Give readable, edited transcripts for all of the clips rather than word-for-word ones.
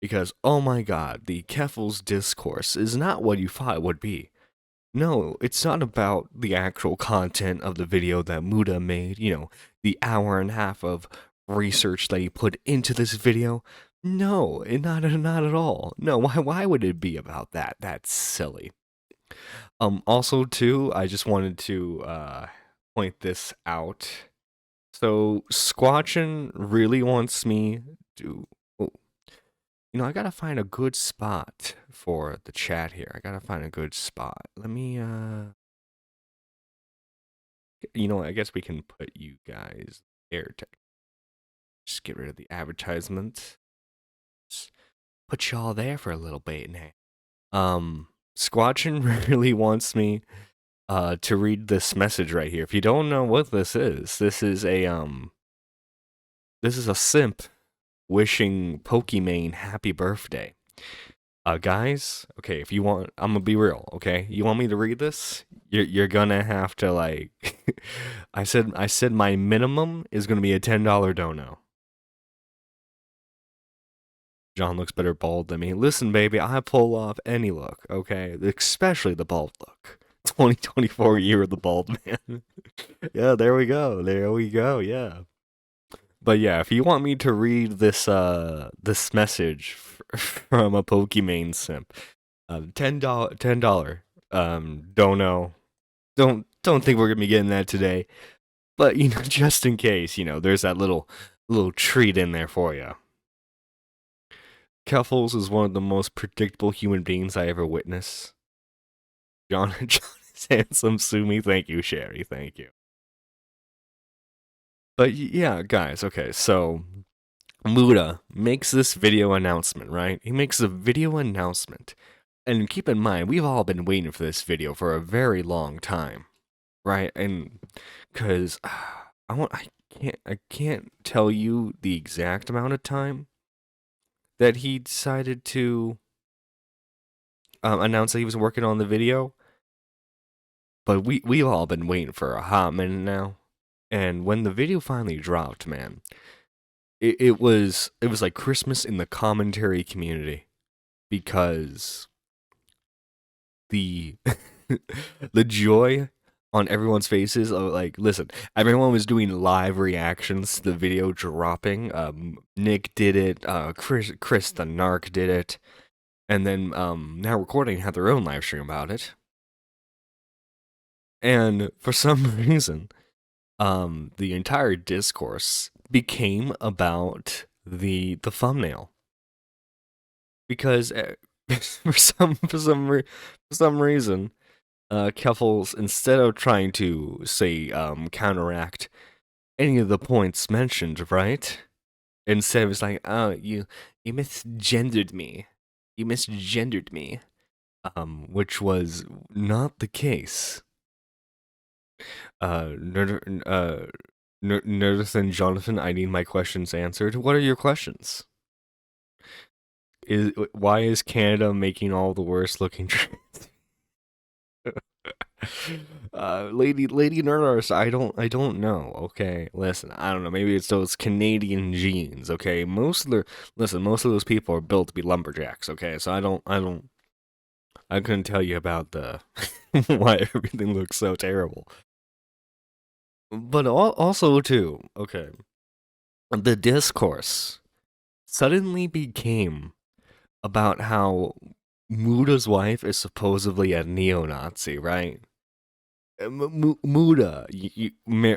Because, oh my god, the Keffel's discourse is not what you thought it would be. No, it's not about the actual content of the video that Muda made, the hour and a half of research that he put into this video. No, not at all. No, why would it be about that? That's silly. Also too, I just wanted to point this out. So Squatchin really wants me to oh, I gotta find a good spot for the chat here. I gotta find a good spot. Let me I guess we can put you guys there to just get rid of the advertisement. Just put y'all there for a little bit now. Squatchin really wants me to read this message right here. If you don't know what this is a simp wishing Pokimane happy birthday. Guys, okay, if you want, I'm gonna be real, okay? You want me to read this? You're gonna have to like, I said my minimum is gonna be a $10 dono. John looks better bald than me. Listen, baby, I pull off any look, okay? Especially the bald look. 2024 year of the bald man. Yeah, there we go. There we go. Yeah. But yeah, if you want me to read this message from a Pokimane simp, $10, don't know, don't think we're gonna be getting that today, but just in case, there's that little treat in there for you. Keffels is one of the most predictable human beings I ever witnessed. John is handsome. Sue me, thank you, Sherry, thank you. But yeah, guys, okay, so Muda makes this video announcement, right? He makes a video announcement. And keep in mind, we've all been waiting for this video for a very long time, right? And cuz I can't tell you the exact amount of time that he decided to announce that he was working on the video, but we've all been waiting for a hot minute now. And when the video finally dropped, man, it was like Christmas in the commentary community, because the the joy on everyone's faces of, like, listen, everyone was doing live reactions to the video dropping. Nick did it, Chris the Narc did it, and then Now Recording had their own live stream about it. And for some reason, the entire discourse became about the thumbnail, because for some reason, Keffels, instead of trying to say counteract any of the points mentioned, right? Instead, it was like, oh, you misgendered me, which was not the case. Nerdist and Jonathan, I need my questions answered. What are your questions? Why is Canada making all the worst looking trans? Lady Nerdist, I don't know. Okay, listen, I don't know. Maybe it's those Canadian genes. Okay, most of those people are built to be lumberjacks. Okay, so I couldn't tell you about the why everything looks so terrible. But also too, okay, the discourse suddenly became about how Muda's wife is supposedly a neo-Nazi, right? Muda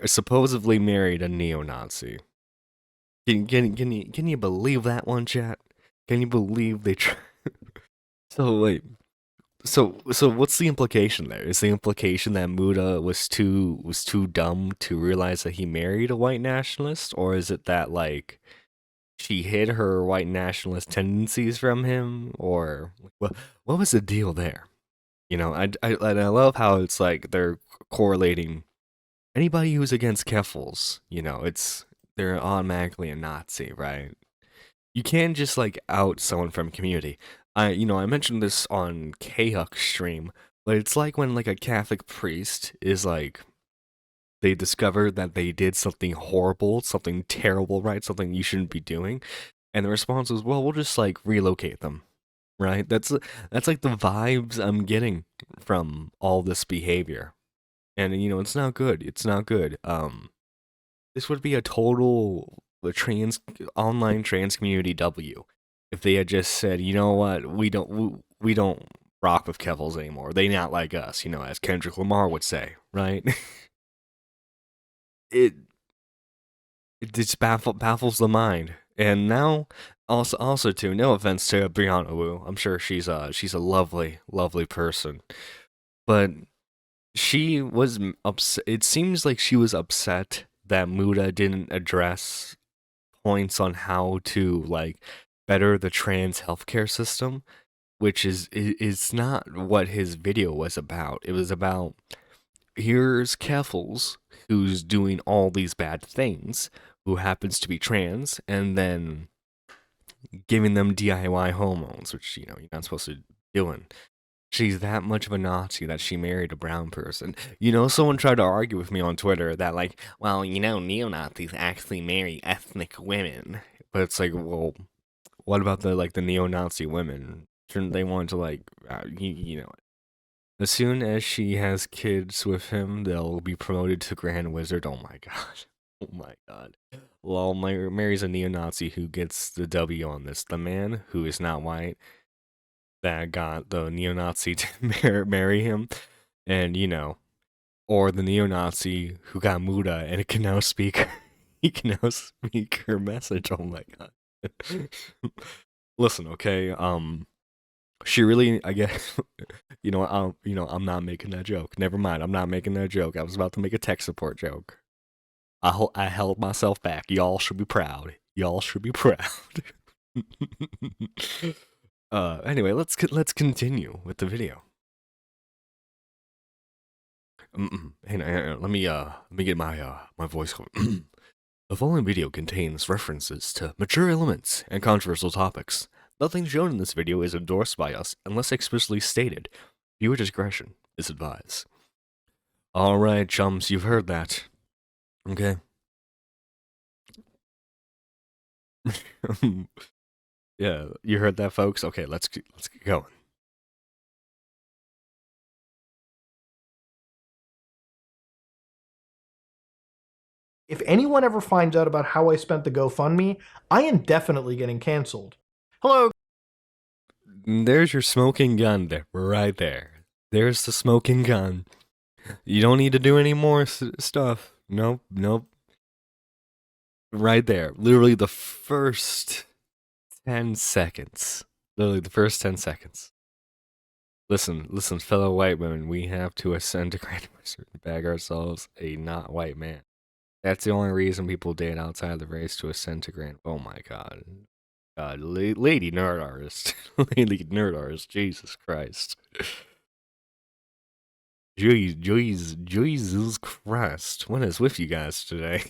supposedly married a neo-Nazi. Can you believe that one, chat? Can you believe they try? So wait, so what's the implication there? Is the implication that Muda was too dumb to realize that he married a white nationalist, or is it that, like, she hid her white nationalist tendencies from him, or what was the deal there? I love how it's like they're correlating anybody who's against Keffels. They're automatically a Nazi, right? You can't just like out someone from community. I mentioned this on K-Huck stream, but it's like when like a Catholic priest is like, they discover that they did something horrible, something terrible, right? Something you shouldn't be doing. And the response was, well, we'll just like relocate them, right? That's like the vibes I'm getting from all this behavior. And it's not good. It's not good. This would be a total trans online trans community W if they had just said, you know what, we don't rock with Kevils anymore. They not like us, as Kendrick Lamar would say, right? it it just baffles the mind. And now, also too, no offense to Brianna Wu, I'm sure she's a lovely lovely person, but she was upset. It seems like she was upset that Muda didn't address points on how to like better the trans healthcare system, which is not what his video was about. It was about, here's Keffels, who's doing all these bad things, who happens to be trans, and then giving them DIY hormones, which you're not supposed to be doing. She's that much of a Nazi that she married a brown person. Someone tried to argue with me on Twitter that, like, well, neo-Nazis actually marry ethnic women. But it's like, well, what about the neo-Nazi women? Shouldn't they want to, like, as soon as she has kids with him, they'll be promoted to Grand Wizard. Oh my god. Oh my god. Well, marries a neo-Nazi who gets the W on this. The man who is not white that got the neo-Nazi to marry him, and or the neo-Nazi who got Muda and it can now speak he can now speak her message. Oh my god. Listen, okay, she really, I guess, I'm not making that joke. Never mind, I'm not making that joke. I was about to make a tech support joke. I held myself back. Y'all should be proud. Y'all should be proud. Anyway, let's continue with the video. Hang on, let me get my voice going. The following video contains references to mature elements and controversial topics. Nothing shown in this video is endorsed by us unless explicitly stated. Viewer discretion is advised. Alright, chums, you've heard that. Okay. Yeah, you heard that, folks? Okay, let's get going. If anyone ever finds out about how I spent the GoFundMe, I am definitely getting canceled. Hello. There's your smoking gun there, right there. There's the smoking gun. You don't need to do any more stuff. Nope, nope. Right there. Literally the first 10 seconds. Literally the first 10 seconds. Listen, fellow white women, we have to ascend to Grand Wizard and bag ourselves a not white man. That's the only reason people date outside the race, to ascend to Grand. Oh my god. God, lady nerd artist. Lady nerd artist, Jesus Christ. Jesus Christ. What is with you guys today?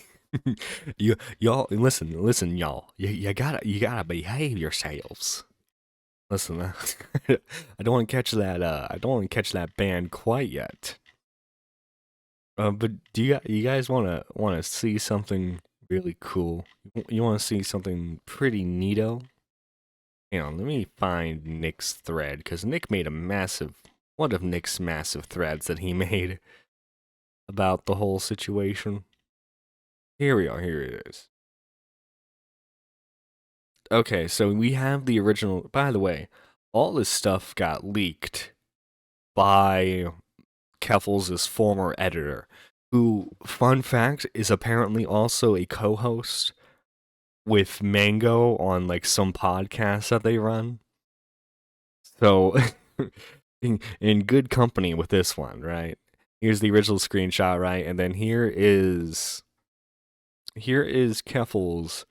Y'all listen, y'all. You gotta behave yourselves. Listen, I don't want to catch that. I don't want to catch that band quite yet. But do you guys wanna see something really cool? You want to see something pretty neato? Hang on, let me find Nick's thread, because Nick made one of Nick's massive threads that he made about the whole situation. Here we are. Here it is. Okay, so we have the original. By the way, all this stuff got leaked by Keffels' former editor, who, fun fact, is apparently also a co-host with Mango on like some podcast that they run. So, in good company with this one, right? Here's the original screenshot, right? And then here is Keffels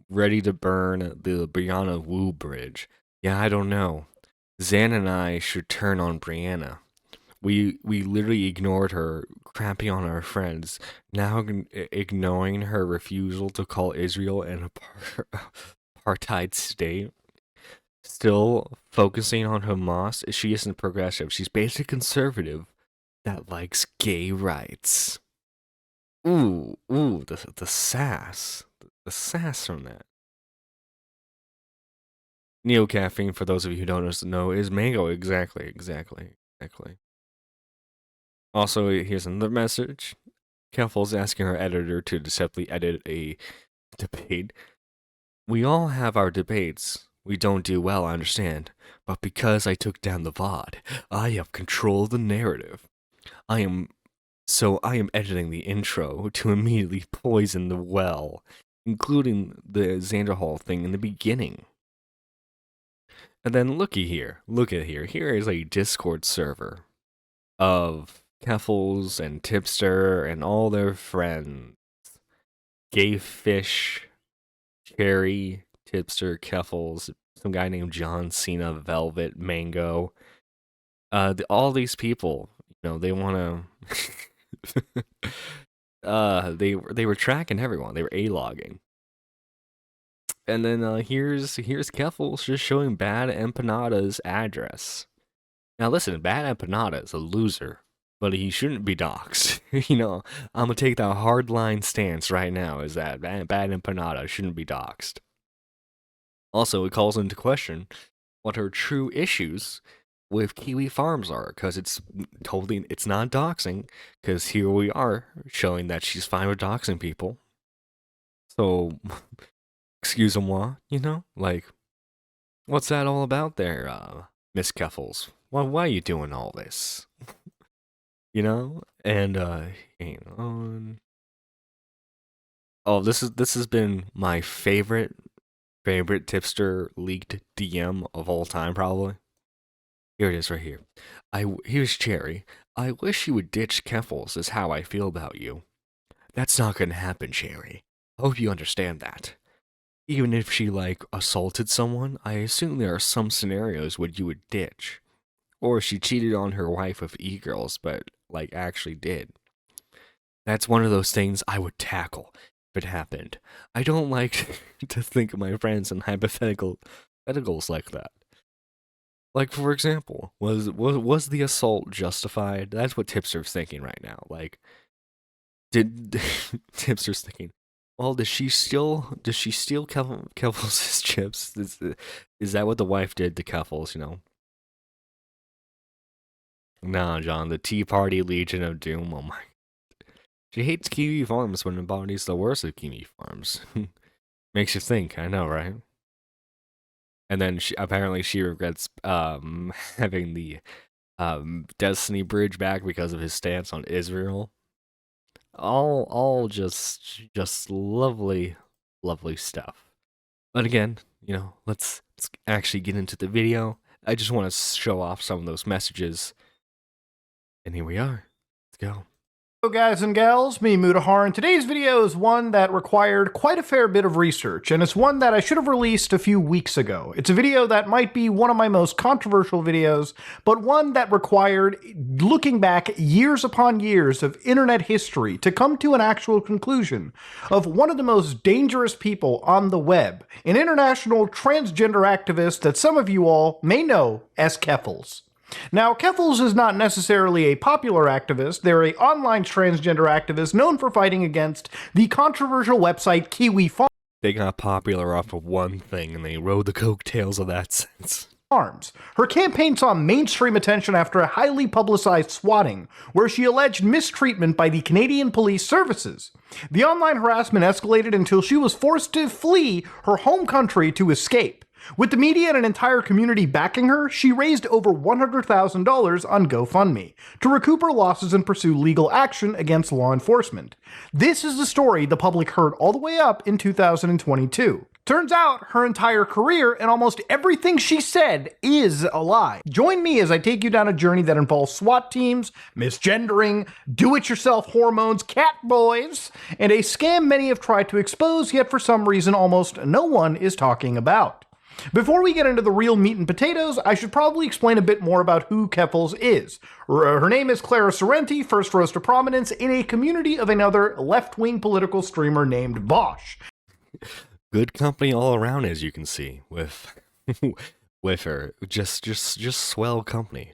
ready to burn the Brianna Wu bridge. Yeah, I don't know. Zan and I should turn on Brianna. We literally ignored her, crapping on our friends. Now ignoring her refusal to call Israel an apartheid state. Still focusing on Hamas. She isn't progressive. She's basically conservative that likes gay rights. Ooh, the sass. The sass from that. Neo caffeine, for those of you who don't know, is mango. Exactly. Also, here's another message. Keffel's asking our editor to deceptively edit a debate. We all have our debates. We don't do well, I understand. But because I took down the VOD, I have control of the narrative. I am editing the intro to immediately poison the well, including the Xander Hall thing in the beginning. And then look at here. Here is a Discord server of Keffels and Tipster and all their friends. Gay Fish, Cherry, Tipster, Keffels, some guy named John Cena, Velvet, Mango. All these people, they want to. They were tracking everyone. They were a-logging. And then here's Keffels just showing Bad Empanada's address. Now listen, Bad Empanada is a loser, but he shouldn't be doxxed. I'm gonna take that hardline stance right now. Is that Bad Empanada shouldn't be doxxed. Also, it calls into question what her true issues with Kiwi Farms are, because it's not doxing. Because here we are showing that she's fine with doxing people. So, excuse-moi, like, what's that all about there, Miss Keffels? Why are you doing all this? And hang on. Oh, this has been my favorite tipster leaked DM of all time, probably. Here it is right here. Here's Cherry. I wish you would ditch Keffels is how I feel about you. That's not gonna happen, Cherry. I hope you understand that. Even if she, assaulted someone, I assume there are some scenarios where you would ditch. Or she cheated on her wife with e-girls, but, actually did. That's one of those things I would tackle if it happened. I don't like to think of my friends in hypotheticals like that. Like, for example, was the assault justified? That's what Tipster's thinking right now. Did Tipster's thinking, well, does she steal Keffels' chips? Is that what the wife did to Keffels, Nah, John, the Tea Party Legion of Doom, oh my. She hates Kiwi Farms when embodies the worst of Kiwi Farms. Makes you think, I know, right? And then she regrets having the Destiny Bridge back because of his stance on Israel. All just lovely stuff. But again, let's actually get into the video. I just want to show off some of those messages. And here we are. Let's go. Hello guys and gals, me Mutahar, and today's video is one that required quite a fair bit of research, and it's one that I should have released a few weeks ago. It's a video that might be one of my most controversial videos, but one that required looking back years upon years of internet history to come to an actual conclusion of one of the most dangerous people on the web, an international transgender activist that some of you all may know as Keffels. Now, Keffels is not necessarily a popular activist. They're an online transgender activist known for fighting against the controversial website Kiwi Farms. They got popular off of one thing, and they rode the coattails of that since. Her campaign saw mainstream attention after a highly publicized swatting, where she alleged mistreatment by the Canadian Police Services. The online harassment escalated until she was forced to flee her home country to escape. With the media and an entire community backing her, she raised over $100,000 on GoFundMe to recoup her losses and pursue legal action against law enforcement. This is the story the public heard all the way up in 2022. Turns out her entire career and almost everything she said is a lie. Join me as I take you down a journey that involves SWAT teams, misgendering, do-it-yourself hormones, cat boys, and a scam many have tried to expose, yet for some reason almost no one is talking about. Before we get into the real meat and potatoes, I should probably explain a bit more about who Keffels is. Her name is Clara Sorrenti, first rose to prominence in a community of another left-wing political streamer named Vosh. Good company all around, as you can see, with her. Just swell company.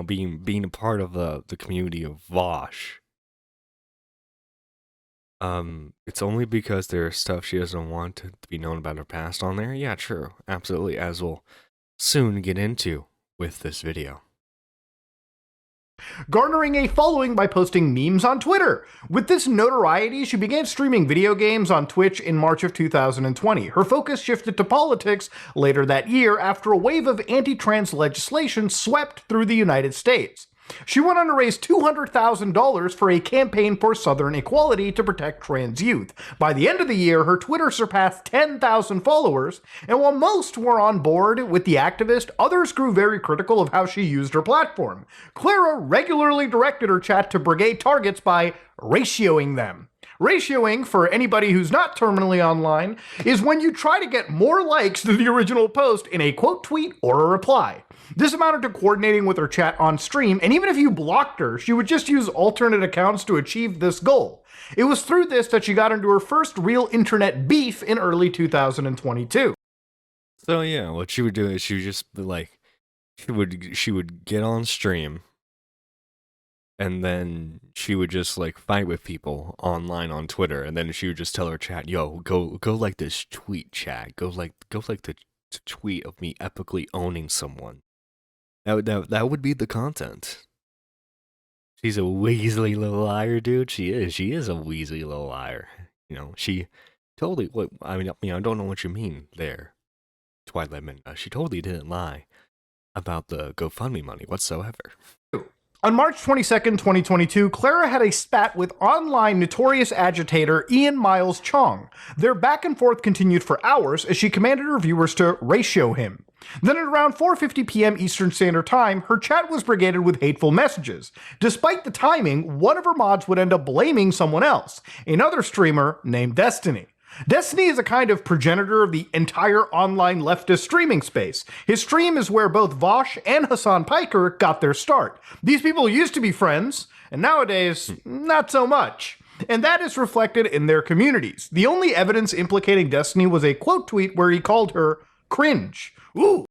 Being a part of the community of Vosh. It's only because there's stuff she doesn't want to be known about her past on there. Yeah, true. Absolutely, as we'll soon get into with this video. Garnering a following by posting memes on Twitter. With this notoriety, she began streaming video games on Twitch in March of 2020. Her focus shifted to politics later that year after a wave of anti-trans legislation swept through the United States. She went on to raise $200,000 for a campaign for Southern equality to protect trans youth. By the end of the year, her Twitter surpassed 10,000 followers, and while most were on board with the activist, others grew very critical of how she used her platform. Clara regularly directed her chat to brigade targets by ratioing them. Ratioing, for anybody who's not terminally online, is when you try to get more likes than the original post in a quote tweet or a reply. This amounted to coordinating with her chat on stream, and even if you blocked her, she would just use alternate accounts to achieve this goal. It was through this that she got into her first real internet beef in early 2022. So yeah, what she would do is she would just be like, she would get on stream, and then she would just like fight with people online on Twitter, and then she would just tell her chat, "Yo, go like this tweet, chat. Go like the tweet of me epically owning someone." That would be the content. She's a weaselly little liar, dude. She is a weaselly little liar. You know, she totally. What I mean, I don't know what you mean there, Twilight Minda. She totally didn't lie about the GoFundMe money whatsoever. On March 22nd, 2022, Clara had a spat with online notorious agitator Ian Miles Chong. Their back and forth continued for hours as she commanded her viewers to ratio him. Then at around 4:50 p.m. Eastern Standard Time, her chat was brigaded with hateful messages. Despite the timing, one of her mods would end up blaming someone else, another streamer named Destiny. Destiny is a kind of progenitor of the entire online leftist streaming space. His stream is where both Vosh and Hassan Piker got their start. These people used to be friends, and nowadays, not so much. And that is reflected in their communities. The only evidence implicating Destiny was a quote tweet where he called her cringe. Ooh.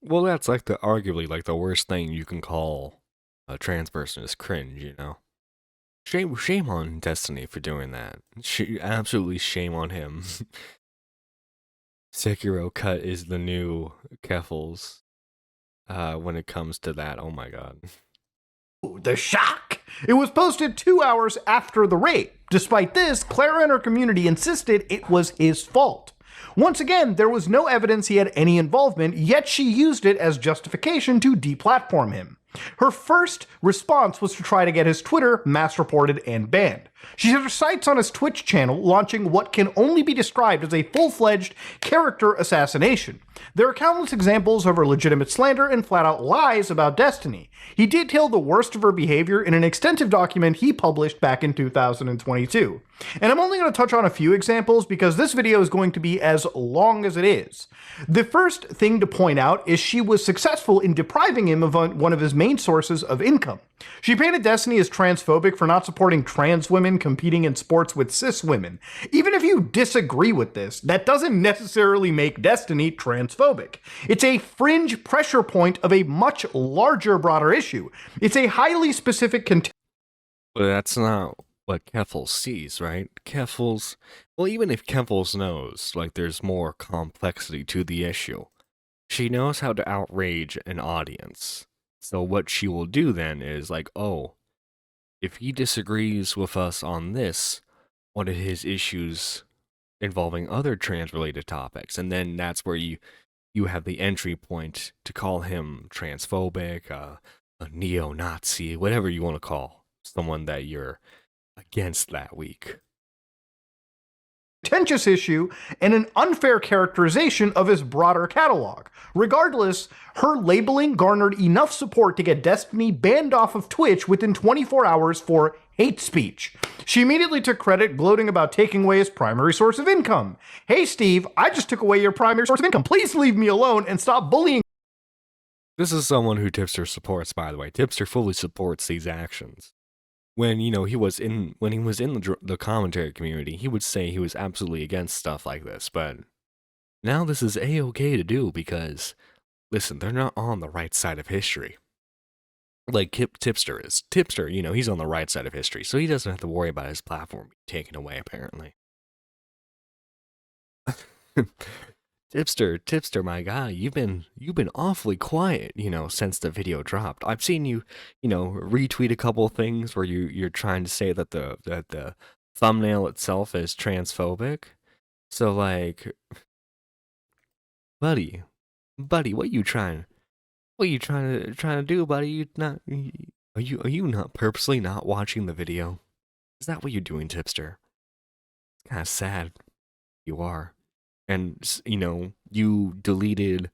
Well, that's like arguably like the worst thing you can call a trans person is cringe, you know? Shame on Destiny for doing that. Absolutely shame on him. Sekiro cut is the new Keffals when it comes to that. Oh my god. The shock! It was posted 2 hours after the rape. Despite this, Clara and her community insisted it was his fault. Once again, there was no evidence he had any involvement, yet she used it as justification to deplatform him. Her first response was to try to get his Twitter mass reported and banned. She set her sights on his Twitch channel, launching what can only be described as a full-fledged character assassination. There are countless examples of her legitimate slander and flat-out lies about Destiny. He detailed the worst of her behavior in an extensive document he published back in 2022. And I'm only going to touch on a few examples because this video is going to be as long as it is. The first thing to point out is she was successful in depriving him of one of his main sources of income. She painted Destiny as transphobic for not supporting trans women competing in sports with cis women. Even if you disagree with this, that doesn't necessarily make Destiny transphobic. It's a fringe pressure point of a much larger, broader issue. It's a highly specific But that's not what Keffals sees, right? Keffals, well, even if Keffals knows, like, there's more complexity to the issue, she knows how to outrage an audience. So what she will do then is like, oh, if he disagrees with us on this, what are his issues involving other trans-related topics? And then that's where you have the entry point to call him transphobic, a neo-Nazi, whatever you want to call someone that you're against that week. Contentious issue and an unfair characterization of his broader catalog. Regardless, her labeling garnered enough support to get Destiny banned off of Twitch within 24 hours for hate speech. She immediately took credit, gloating about taking away his primary source of income. Hey Steve, I just took away your primary source of income. Please leave me alone and stop bullying. This is someone who Tipster supports, by the way. Tipster fully supports these actions. When, you know, he was in the commentary community, he would say he was absolutely against stuff like this, but now this is a-okay to do because, listen, they're not on the right side of history. like Tipster is. Tipster, you know, he's on the right side of history, so he doesn't have to worry about his platform being taken away, apparently. Tipster, my guy, you've been awfully quiet, you know, since the video dropped. I've seen you, you know, retweet a couple of things where you're trying to say that the thumbnail itself is transphobic. So like, buddy, what you trying to do, buddy? Are you not purposely not watching the video? Is that what you're doing, Tipster? It's kind of sad. You are. And you know, you deleted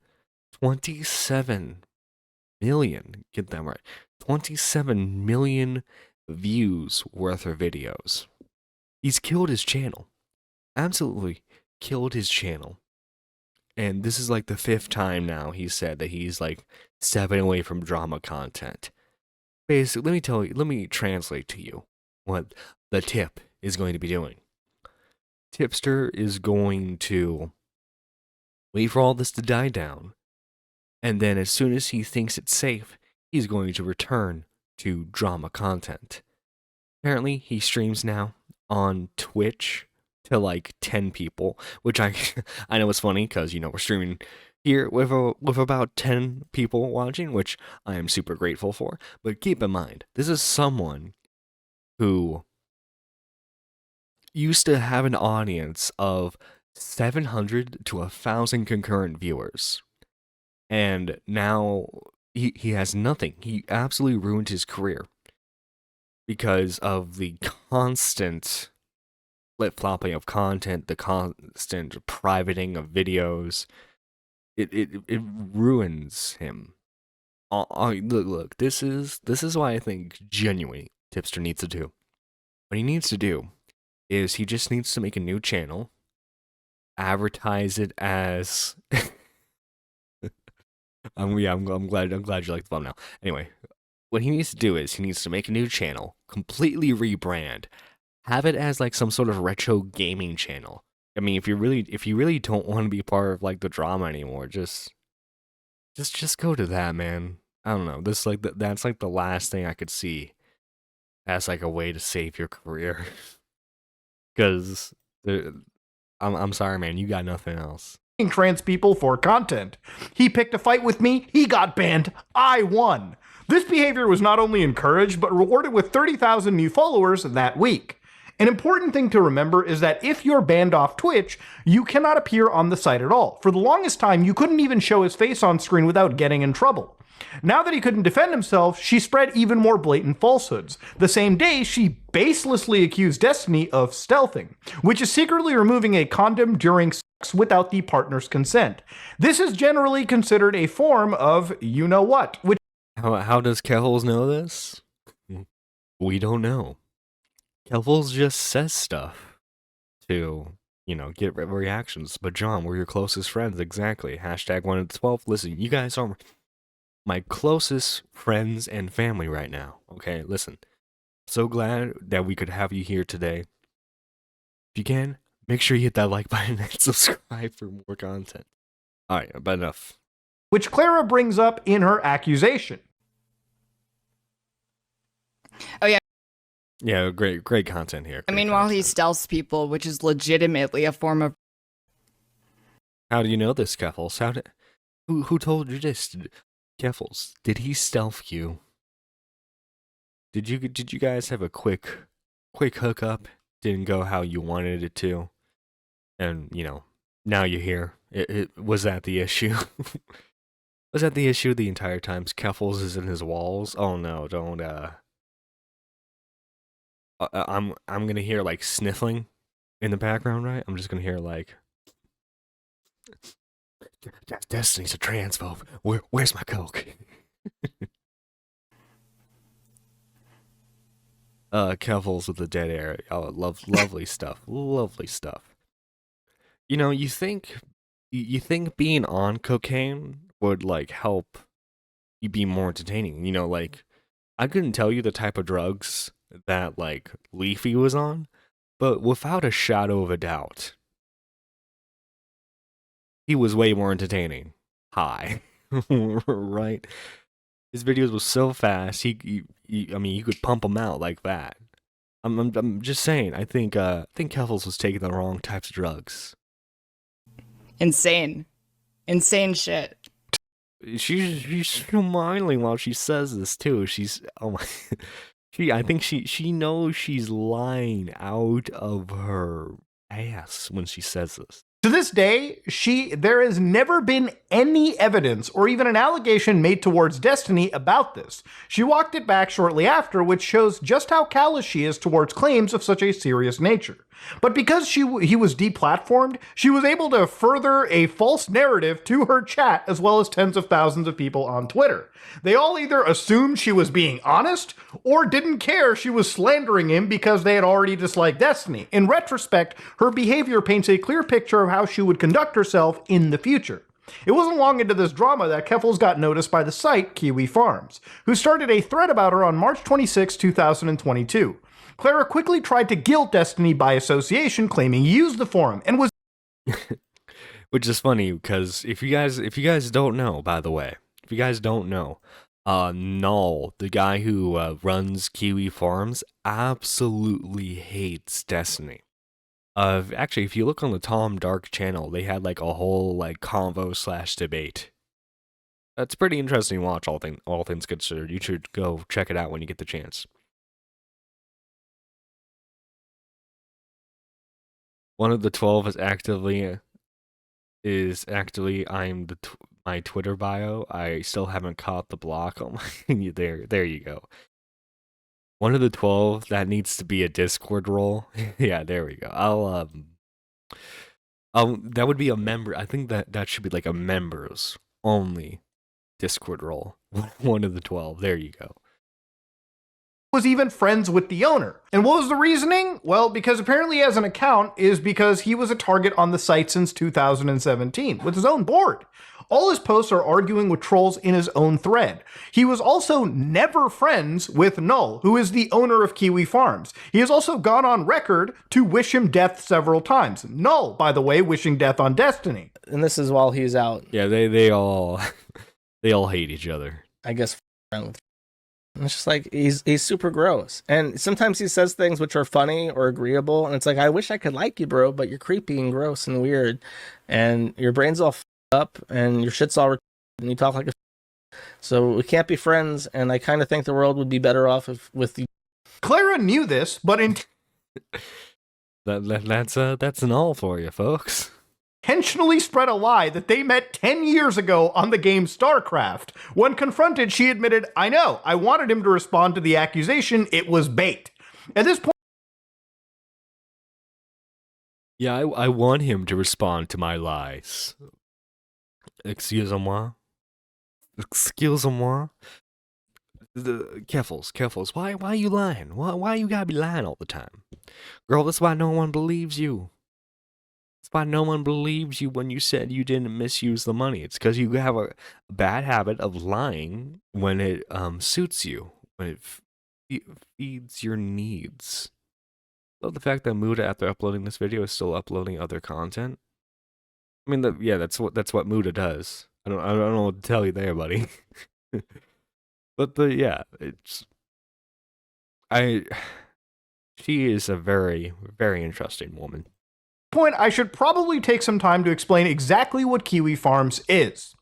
27 million, get that right, 27 million views worth of videos. He's killed his channel. Absolutely killed his channel. And this is like the 5th time now he said that he's like stepping away from drama content. Basically, let me translate to you what the tip is going to be doing. Tipster is going to wait for all this to die down, and then as soon as he thinks it's safe, he's going to return to drama content. Apparently, he streams now on Twitch to like 10 people, which I I know is funny because, you know, we're streaming here with about 10 people watching, which I am super grateful for. But keep in mind, this is someone who used to have an audience of 700 to 1,000 concurrent viewers. And now he has nothing. He absolutely ruined his career because of the constant flip-flopping of content, the constant privating of videos. It ruins him. Look, this is why I think genuinely Tipster needs to do. What he needs to do is he just needs to make a new channel, advertise it as I'm glad you like the thumbnail. Anyway, what he needs to do is he needs to make a new channel, completely rebrand, have it as like some sort of retro gaming channel. I mean, if you really don't want to be part of like the drama anymore, just go to that, man. I don't know. This like that's like the last thing I could see as like a way to save your career. Because I'm sorry, man, you got nothing else. Trans people for content. He picked a fight with me, he got banned, I won. This behavior was not only encouraged, but rewarded with 30,000 new followers that week. An important thing to remember is that if you're banned off Twitch, you cannot appear on the site at all. For the longest time, you couldn't even show his face on screen without getting in trouble. Now that he couldn't defend himself, she spread even more blatant falsehoods. The same day, she baselessly accused Destiny of stealthing, which is secretly removing a condom during sex without the partner's consent. This is generally considered a form of you-know-what, which How does Kehls know this? We don't know. Kehls just says stuff to, you know, get reactions. But John, we're your closest friends, exactly. Hashtag 1 to 12. Listen, you guys are my closest friends and family right now. Okay, listen. So glad that we could have you here today. If you can, make sure you hit that like button and subscribe for more content. Alright, but enough. Which Clara brings up in her accusation. Oh, yeah. Yeah, great content here. I mean, while he stealths people, which is legitimately a form of... How do you know this, Keffels? Who told you this? Keffels, did he stealth you? Did you guys have a quick hookup? Didn't go how you wanted it to, and you know, now you're here. It was that the issue? Was that the issue the entire time? Keffels is in his walls. Oh no, don't. I'm gonna hear like sniffling in the background, right? I'm just gonna hear like, Destiny's a transphobe. Where's my coke? Kevels with the dead air. Oh, lovely stuff. Lovely stuff. You know, you think being on cocaine would like help you be more entertaining. You know, like I couldn't tell you the type of drugs that like Leafy was on, but without a shadow of a doubt, he was way more entertaining. Hi. Right? His videos was so fast. I mean, you could pump them out like that. I'm just saying. I think Keffels was taking the wrong types of drugs. Insane shit. She's smiling while she says this too. She's oh my. I think she knows she's lying out of her ass when she says this. To this day, there has never been any evidence or even an allegation made towards Destiny about this. She walked it back shortly after, which shows just how callous she is towards claims of such a serious nature. But because he was deplatformed, she was able to further a false narrative to her chat as well as tens of thousands of people on Twitter. They all either assumed she was being honest or didn't care she was slandering him because they had already disliked Destiny. In retrospect, her behavior paints a clear picture of how she would conduct herself in the future. It wasn't long into this drama that Keffels got noticed by the site Kiwi Farms, who started a thread about her on March 26, 2022. Clara quickly tried to guilt Destiny by association, claiming he used the forum and was Which is funny because if you guys don't know, by the way, if you guys don't know, Null, the guy who runs Kiwi Farms, absolutely hates Destiny. Actually, if you look on the Tom Dark channel, they had like a whole like convo / debate. That's pretty interesting to watch, all things considered. You should go check it out when you get the chance. One of the 12 is actually my Twitter bio. I still haven't caught the block on my there you go. One of the 12 that needs to be a Discord role. Yeah, there we go. That would be a member. I think that should be like a members only Discord role. One of the 12. There you go. Was even friends with the owner. And what was the reasoning? Well, because apparently he has an account is because he was a target on the site since 2017 with his own board. All his posts are arguing with trolls in his own thread. He was also never friends with Null, who is the owner of Kiwi Farms. He has also gone on record to wish him death several times. Null, by the way, wishing death on Destiny. And this is while he's out. Yeah, they all they all hate each other. I guess friend with. And it's just like he's super gross, and sometimes he says things which are funny or agreeable, and it's like I wish I could like you, bro, but you're creepy and gross and weird, and your brain's all up, and your shit's all and you talk like a. So we can't be friends, and I kind of think the world would be better off with you. Clara knew this, but That's an all for you, folks. Intentionally spread a lie that they met 10 years ago on the game StarCraft. When confronted, she admitted, I know, I wanted him to respond to the accusation, it was bait. At this point, Yeah, I want him to respond to my lies. Excusez-moi. Excusez-moi. Keffels, why you lying? Why you gotta be lying all the time? Girl, that's why no one believes you. That's why no one believes you when you said you didn't misuse the money. It's because you have a bad habit of lying when it suits you, when it feeds your needs. Love the fact that Muda, after uploading this video, is still uploading other content. I mean, that's what Muda does. I don't know what to tell you there, buddy. But she is a very, very interesting woman. Point, I should probably take some time to explain exactly what Kiwi Farms is.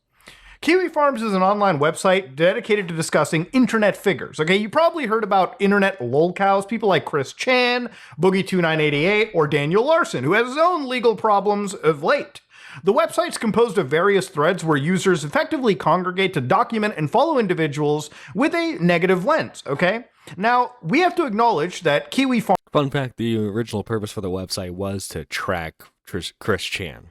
Kiwi Farms is an online website dedicated to discussing internet figures. Okay, you probably heard about internet lolcows, people like Chris Chan, Boogie2988, or Daniel Larson, who has his own legal problems of late. The website's composed of various threads where users effectively congregate to document and follow individuals with a negative lens, okay? Now, we have to acknowledge that Kiwi Farms... Fun fact, the original purpose for the website was to track Chris Chan.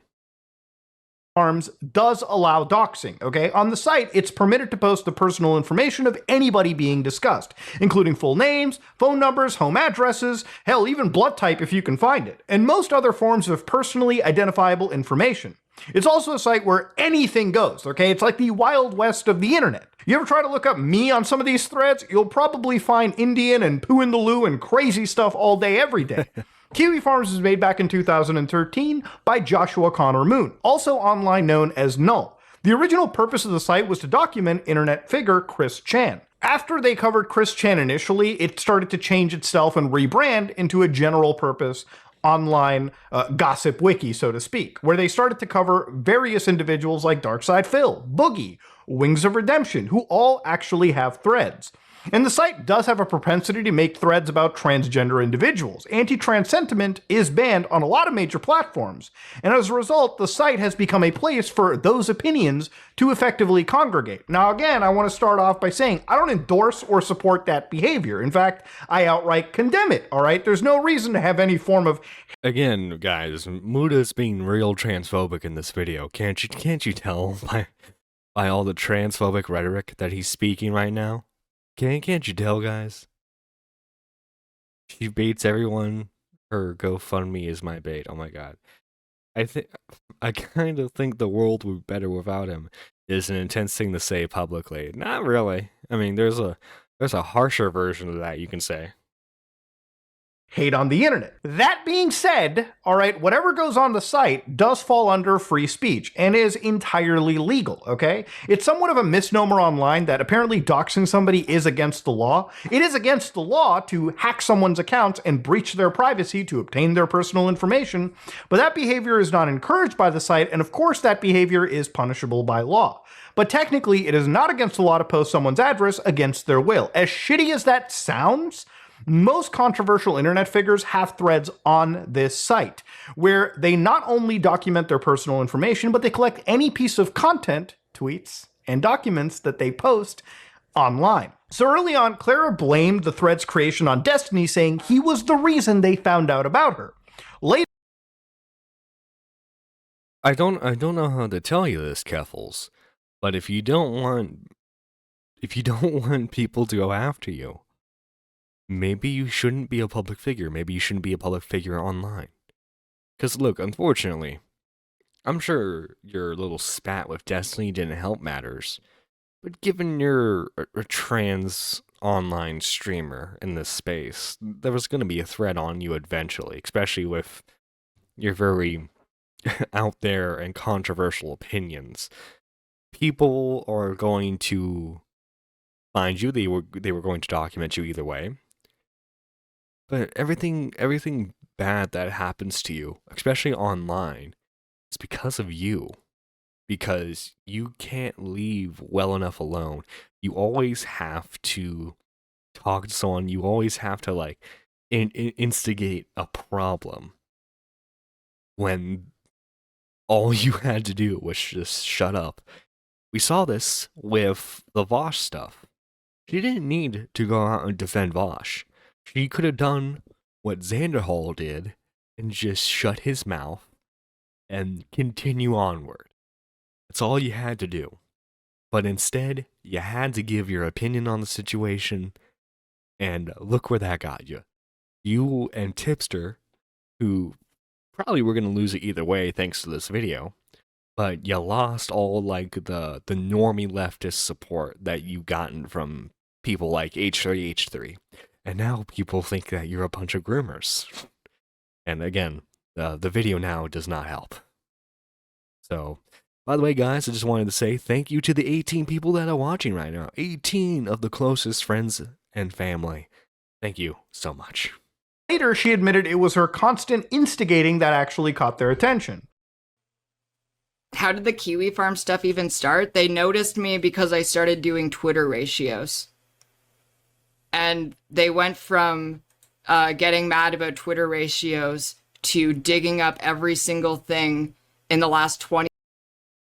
Farms does allow doxing, okay? On the site, it's permitted to post the personal information of anybody being discussed, including full names, phone numbers, home addresses, hell, even blood type if you can find it, and most other forms of personally identifiable information. It's also a site where anything goes, okay? It's like the Wild West of the internet. You ever try to look up me on some of these threads? You'll probably find Indian and poo in the loo and crazy stuff all day, every day. Kiwi Farms was made back in 2013 by Joshua Connor Moon, also online known as Null. The original purpose of the site was to document internet figure Chris Chan. After they covered Chris Chan initially, it started to change itself and rebrand into a general purpose online gossip wiki, so to speak, where they started to cover various individuals like Darkside Phil, Boogie, Wings of Redemption, who all actually have threads. And the site does have a propensity to make threads about transgender individuals. Anti-trans sentiment is banned on a lot of major platforms, and as a result, the site has become a place for those opinions to effectively congregate. Now again, I want to start off by saying I don't endorse or support that behavior. In fact, I outright condemn it, alright? There's no reason to have any form of... Again, guys, Muda's being real transphobic in this video. Can't you tell by all the transphobic rhetoric that he's speaking right now? Can't you tell, guys? She baits everyone. Her GoFundMe is my bait. Oh my god. I kind of think the world would be better without him. Is an intense thing to say publicly. Not really. I mean, there's a harsher version of that you can say. Hate on the internet. That being said, alright, whatever goes on the site does fall under free speech and is entirely legal, okay? It's somewhat of a misnomer online that apparently doxing somebody is against the law. It is against the law to hack someone's accounts and breach their privacy to obtain their personal information, but that behavior is not encouraged by the site, and of course that behavior is punishable by law. But technically, it is not against the law to post someone's address against their will. As shitty as that sounds, most controversial internet figures have threads on this site, where they not only document their personal information, but they collect any piece of content, tweets, and documents that they post online. So early on, Clara blamed the thread's creation on Destiny, saying he was the reason they found out about her. Later, I don't know how to tell you this, Keffels, but if you don't want people to go after you, maybe you shouldn't be a public figure. Maybe you shouldn't be a public figure online. Because look, unfortunately, I'm sure your little spat with Destiny didn't help matters. But given you're a trans online streamer in this space, there was going to be a threat on you eventually, especially with your very out there and controversial opinions. People are going to find you. They were going to document you either way. But everything bad that happens to you, especially online, is because of you. Because you can't leave well enough alone. You always have to talk to someone. You always have to like instigate a problem. When all you had to do was just shut up. We saw this with the Vosh stuff. She didn't need to go out and defend Vosh. She could have done what Xanderhall did and just shut his mouth and continue onward. That's all you had to do. But instead, you had to give your opinion on the situation, and look where that got you. You and Tipster, who probably were going to lose it either way thanks to this video, but you lost all like the normie leftist support that you gotten from people like H3H3. And now people think that you're a bunch of groomers. And again, the video now does not help. So, by the way, guys, I just wanted to say thank you to the 18 people that are watching right now. 18 of the closest friends and family. Thank you so much. later, she admitted it was her constant instigating that actually caught their attention. How did the Kiwi Farm stuff even start? They noticed me because I started doing Twitter ratios. And they went from getting mad about Twitter ratios to digging up every single thing in the last 20.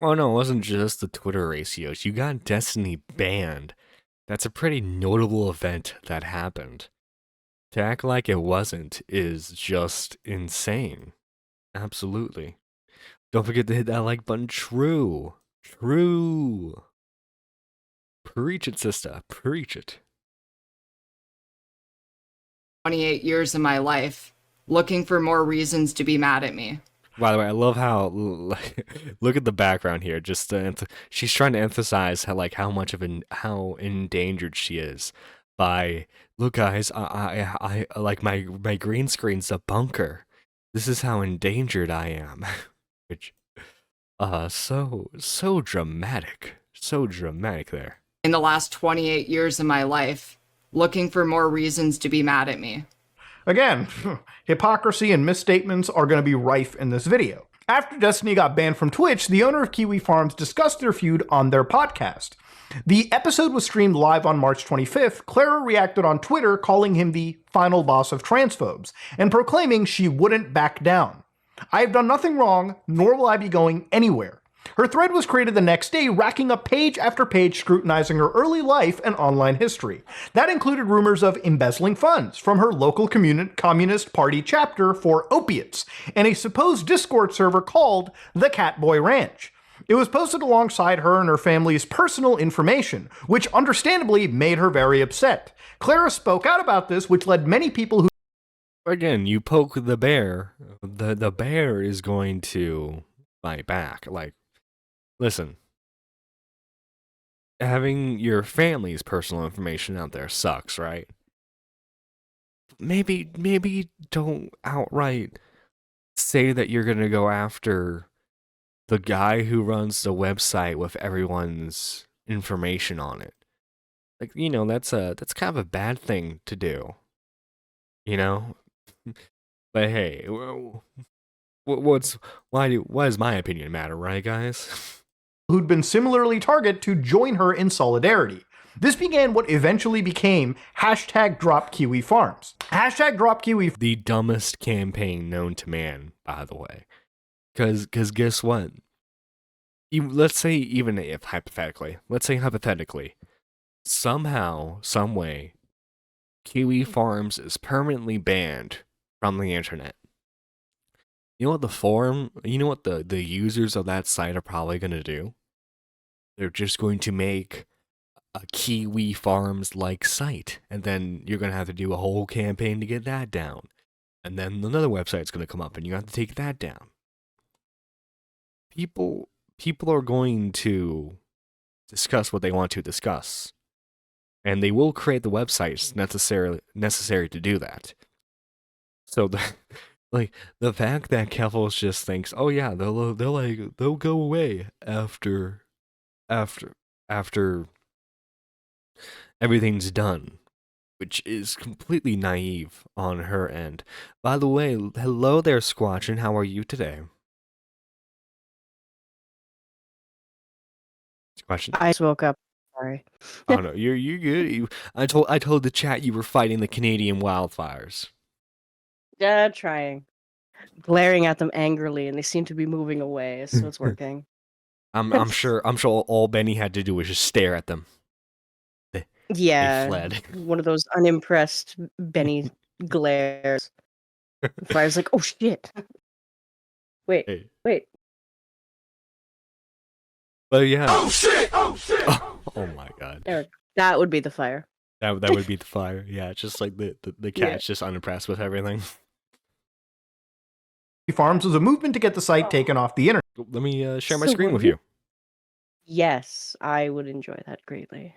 Oh no, it wasn't just the Twitter ratios. You got Destiny banned. That's a pretty notable event that happened. To act like it wasn't is just insane. Absolutely. Don't forget to hit that like button. True. True. Preach it, sister. Preach it. 28 years of my life, looking for more reasons to be mad at me. By the way, I love how look at the background here. Just she's trying to emphasize how endangered she is by look, guys. I like my green screen's a bunker. This is how endangered I am. Which So dramatic. So dramatic there. in the last 28 years of my life, looking for more reasons to be mad at me. Again, hypocrisy and misstatements are going to be rife in this video. After Destiny got banned from Twitch, the owner of Kiwi Farms discussed their feud on their podcast. The episode was streamed live on March 25th. Clara reacted on Twitter, calling him the final boss of transphobes, and proclaiming she wouldn't back down. I have done nothing wrong, nor will I be going anywhere. Her thread was created the next day, racking up page after page scrutinizing her early life and online history. That included rumors of embezzling funds from her local Communist Party chapter for opiates, and a supposed Discord server called the Catboy Ranch. It was posted alongside her and her family's personal information, which understandably made her very upset. Clara spoke out about this, which led many people who... Again, you poke the bear, the bear is going to fight back. Like, listen, having your family's personal information out there sucks, right? Maybe don't outright say that you're gonna go after the guy who runs the website with everyone's information on it. Like, you know, that's kind of a bad thing to do. You know? But hey, why does my opinion matter, right, guys? who'd been similarly targeted to join her in solidarity. This began what eventually became #DropKiwiFarms. #DropKiwi. The dumbest campaign known to man, by the way. Because guess what? Let's say hypothetically, somehow, some way, Kiwi Farms is permanently banned from the internet. You know what the users of that site are probably going to do? They're just going to make a Kiwi Farms like site, and then you're going to have to do a whole campaign to get that down. And then another website's going to come up and you have to take that down. People are going to discuss what they want to discuss. And they will create the websites necessary to do that. So the fact that Keffels just thinks, oh yeah, they'll go away after everything's done, which is completely naive on her end. By the way, hello there, Squatchin. How are you today? Squatchin? I just woke up. Sorry. Oh no, you're good. I told the chat you were fighting the Canadian wildfires. Yeah, trying. Glaring at them angrily, and they seem to be moving away, so it's working. I'm sure all Benny had to do was just stare at them. Yeah, They fled. one of those unimpressed Benny glares. Before I was like, oh shit. Wait, Hey. wait. But yeah. Oh shit! Oh shit! Oh my god. Eric, that would be the fire. That would be the fire. Yeah, just like the cat's just unimpressed with everything. Farms was a movement to get the site taken off the internet. Let me share my So screen what with do you. Yes, I would enjoy that greatly.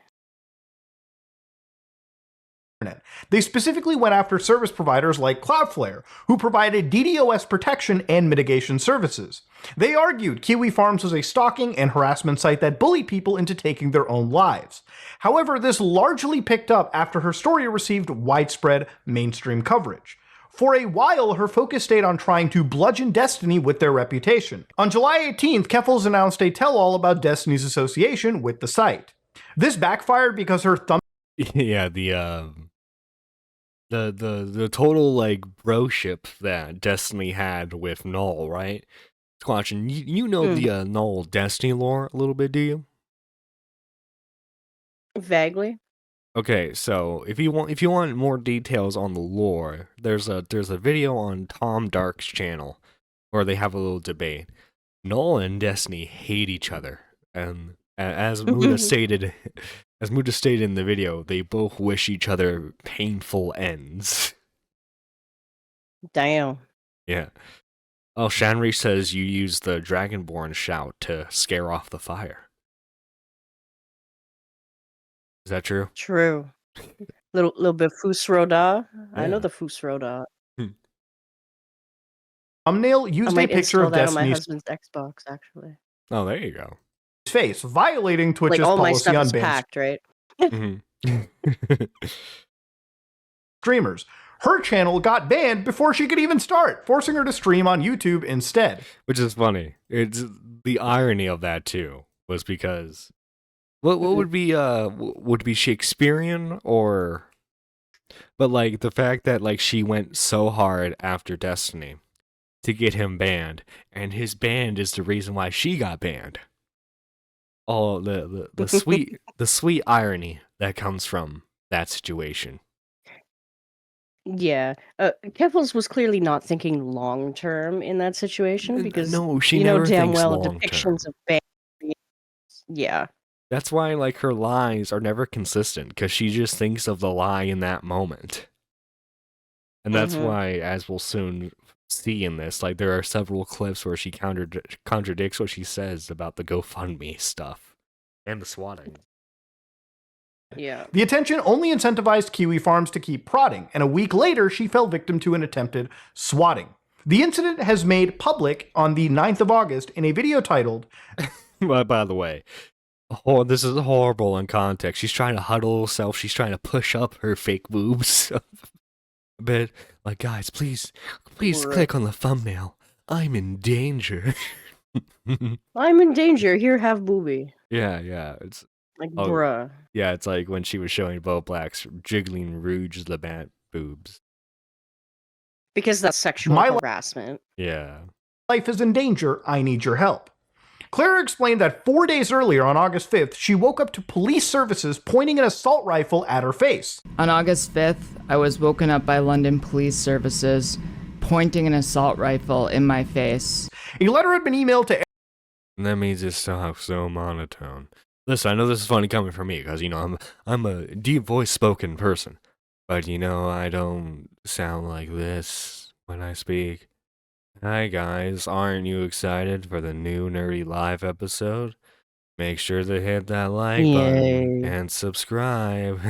They specifically went after service providers like Cloudflare, who provided DDoS protection and mitigation services. They argued Kiwi Farms was a stalking and harassment site that bullied people into taking their own lives. However, this largely picked up after her story received widespread mainstream coverage. For a while, her focus stayed on trying to bludgeon Destiny with their reputation. On July 18th, Keffels announced a tell-all about Destiny's association with the site. This backfired because her Yeah, the total like broship that Destiny had with Null, right? Squatchin, you know the Null Destiny lore a little bit, do you? Vaguely. Okay, so if you want more details on the lore, there's a video on Tom Dark's channel where they have a little debate. Null and Destiny hate each other, and as Muda stated in the video, they both wish each other painful ends. Damn. Yeah. Oh, Shanri says you use the Dragonborn shout to scare off the fire. Is that true? True. Little bit of Fusroda. I know Yeah. the Fusroda. thumbnail I used a might picture install of that on my Destiny's husband's Xbox, actually. Oh, there you go. face, violating Twitch's Like all my policy stuff on is banned packed, right? Mhm. streamers. Her channel got banned before she could even start, forcing her to stream on YouTube instead. Which is funny. It's the irony of that too was because what would be Shakespearean or but like the fact that like she went so hard after Destiny to get him banned and his band is the reason why she got banned. Oh, the sweet irony that comes from that situation. Yeah. Keffels was clearly not thinking long term in that situation because No, she you know never damn thinks well long term. depictions of band. Yeah. That's why like her lies are never consistent because she just thinks of the lie in that moment. And that's why, as we'll soon see in this, like there are several clips where she contradicts what she says about the GoFundMe stuff and the swatting. Yeah. The attention only incentivized Kiwi Farms to keep prodding, and a week later, she fell victim to an attempted swatting. The incident has made public on the 9th of August in a video titled, By the way, this is horrible in context. She's trying to huddle herself. She's trying to push up her fake boobs a bit. Like, guys, please click on the thumbnail. I'm in danger. I'm in danger. Here, have booby. Yeah. It's Like, bruh. Yeah, it's like when she was showing Bo Black's jiggling Rouge the Bat boobs. Because that's sexual My harassment. Yeah. life is in danger, I need your help. Clara explained that 4 days earlier, on August 5th, she woke up to police services pointing an assault rifle at her face. On August 5th, I was woken up by London Police Services pointing an assault rifle in my face. A letter had been emailed to And that means it's so monotone. Listen, I know this is funny coming from me because, you know, I'm a deep voice spoken person. But, you know, I don't sound like this when I speak. Hi, guys. Aren't you excited for the new Nerdy Live episode? Make sure to hit that like button Yay. and subscribe.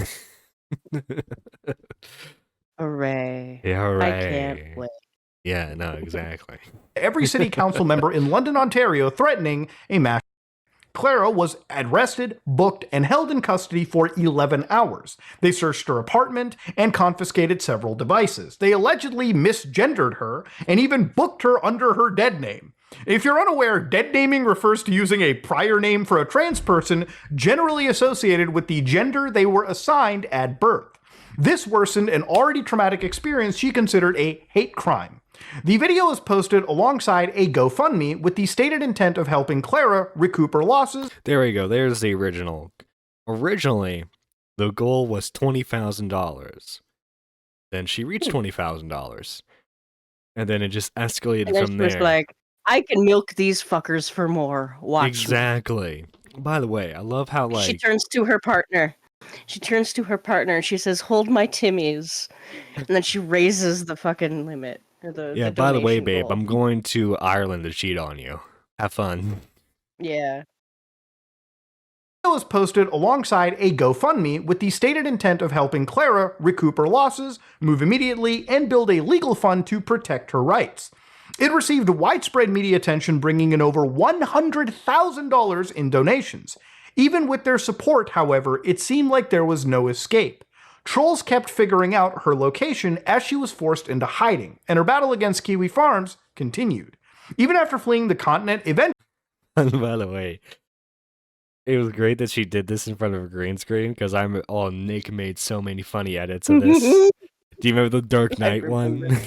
Hooray. Yeah, hooray. I can't wait. Yeah, no, exactly. every city council member in London, Ontario, threatening a mass. Clara was arrested, booked, and held in custody for 11 hours. They searched her apartment and confiscated several devices. They allegedly misgendered her and even booked her under her dead name. If you're unaware, dead naming refers to using a prior name for a trans person generally associated with the gender they were assigned at birth. This worsened an already traumatic experience she considered a hate crime. The video is posted alongside a GoFundMe with the stated intent of helping Clara recoup her losses. There we go. There's the original. Originally, the goal was $20,000. Then she reached $20,000. And then it just escalated And then from she was there. like, I can milk these fuckers for more. Watch me." Exactly. By the way, I love how like She turns to her partner. And she says, hold my timmies. And then she raises the fucking limit. Or the by the way, donation babe, goal. I'm going to Ireland to cheat on you. Have fun. Yeah. The video was posted alongside a GoFundMe with the stated intent of helping Clara recoup her losses, move immediately, and build a legal fund to protect her rights. It received widespread media attention, bringing in over $100,000 in donations. Even with their support, however, it seemed like there was no escape. Trolls kept figuring out her location as she was forced into hiding, and her battle against Kiwi Farms continued. Even after fleeing the continent, eventually By the way, it was great that she did this in front of a green screen because Nick made so many funny edits of this. Do you remember the Dark I Knight one?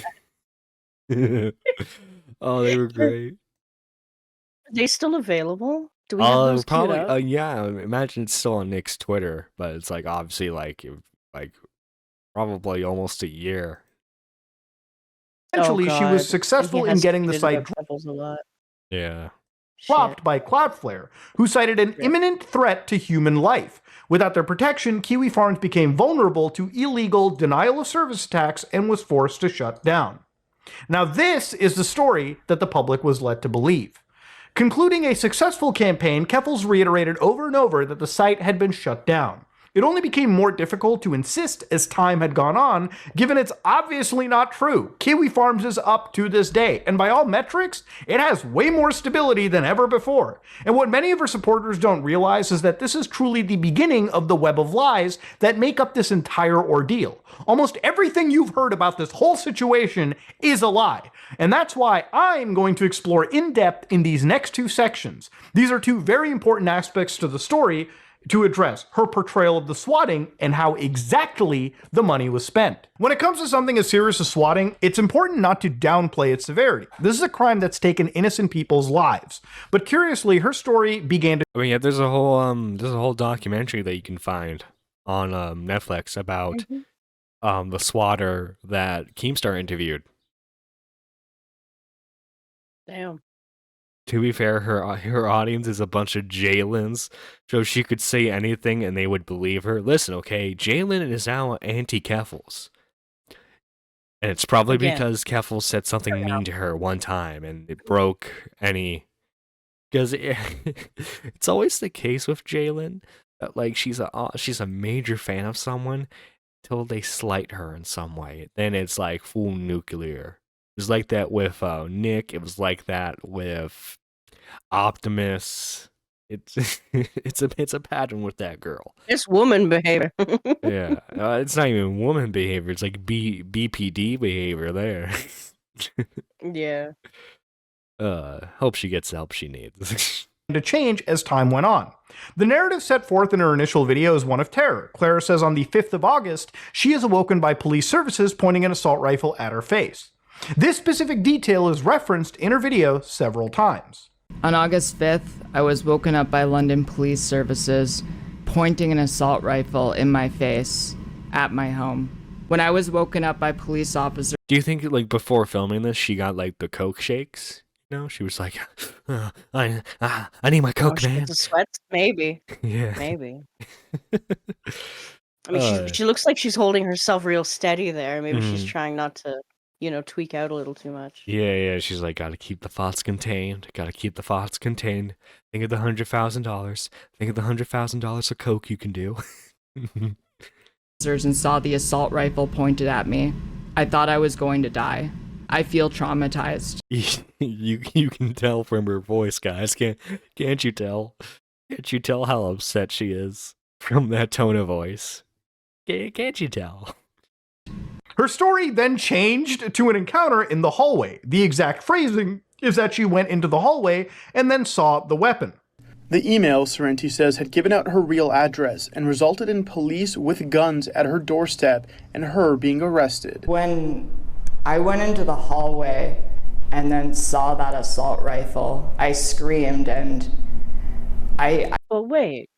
Oh, they were great. Are they still available? Do we have those Probably. queued up? Yeah. Imagine it's still on Nick's Twitter, but it's like obviously like probably almost a year. she God. was successful He in has getting the tweeted site about Pebbles a lot. Yeah. dropped Shit. by Cloudflare, who cited an imminent threat to human life. Without their protection, Kiwi Farms became vulnerable to illegal denial of service attacks and was forced to shut down. Now, this is the story that the public was led to believe. Concluding a successful campaign, Keffels reiterated over and over that the site had been shut down. It only became more difficult to insist as time had gone on, given it's obviously not true. Kiwi Farms is up to this day, and by all metrics, it has way more stability than ever before. And what many of her supporters don't realize is that this is truly the beginning of the web of lies that make up this entire ordeal. Almost everything you've heard about this whole situation is a lie. And that's why I'm going to explore in depth in these next two sections. These are two very important aspects to the story to address: her portrayal of the swatting and how exactly the money was spent. When it comes to something as serious as swatting, it's important not to downplay its severity. This is a crime that's taken innocent people's lives. But curiously, her story began to... I mean, yeah, there's a whole documentary that you can find on Netflix about the swatter that Keemstar interviewed. Damn. To be fair, her audience is a bunch of Jaylens, so she could say anything and they would believe her. Listen, okay, Jalen is now anti-Keffels. And it's probably because Keffels said something mean to her one time and it broke any... Because it's always the case with Jalen that, like, she's a major fan of someone until they slight her in some way. Then it's like full nuclear. It was like that with Nick. It was like that with Optimus. It's a pattern with that girl. It's woman behavior. Yeah, it's not even woman behavior. It's like BPD behavior there. Yeah. Hope she gets the help she needs. to change as time went on. The narrative set forth in her initial video is one of terror. Clara says on the 5th of August, she is awoken by police services pointing an assault rifle at her face. This specific detail is referenced in her video several times. On August 5th, I was woken up by London police services pointing an assault rifle in my face at my home. When I was woken up by police officers... Do you think, like, before filming this, she got, like, the Coke shakes? You know, she was like, I need my Coke, man. The sweats? Maybe. Yeah. Maybe. I mean, she looks like she's holding herself real steady there. Maybe she's trying not to, tweak out a little too much. Yeah. She's like, gotta keep the thoughts contained. Gotta keep the thoughts contained. Think of the $100,000. Think of the $100,000 of Coke you can do. And saw the assault rifle pointed at me. I thought I was going to die. I feel traumatized. You can tell from her voice, guys. Can't you tell? Can't you tell how upset she is from that tone of voice? Can't you tell? Her story then changed to an encounter in the hallway. The exact phrasing is that she went into the hallway and then saw the weapon. The email, Sorrenti says, had given out her real address and resulted in police with guns at her doorstep and her being arrested. When I went into the hallway and then saw that assault rifle, I screamed and But wait,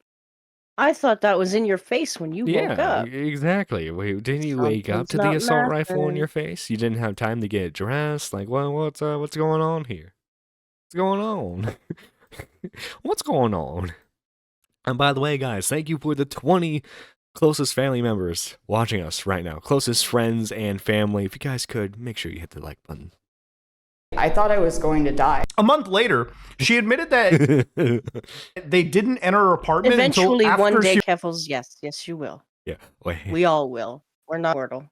I thought that was in your face when you woke up. Exactly. Wait, didn't you wake up to the assault rifle in your face? You didn't have time to get dressed? Like, well, what's going on here? What's going on? What's going on? And by the way, guys, thank you for the 20 closest family members watching us right now. Closest friends and family. If you guys could, make sure you hit the like button. I thought I was going to die. A month later, she admitted that they didn't enter her apartment Eventually, until after one day, she... Keffels, yes, you will. Yeah. Wait. We all will. We're not mortal.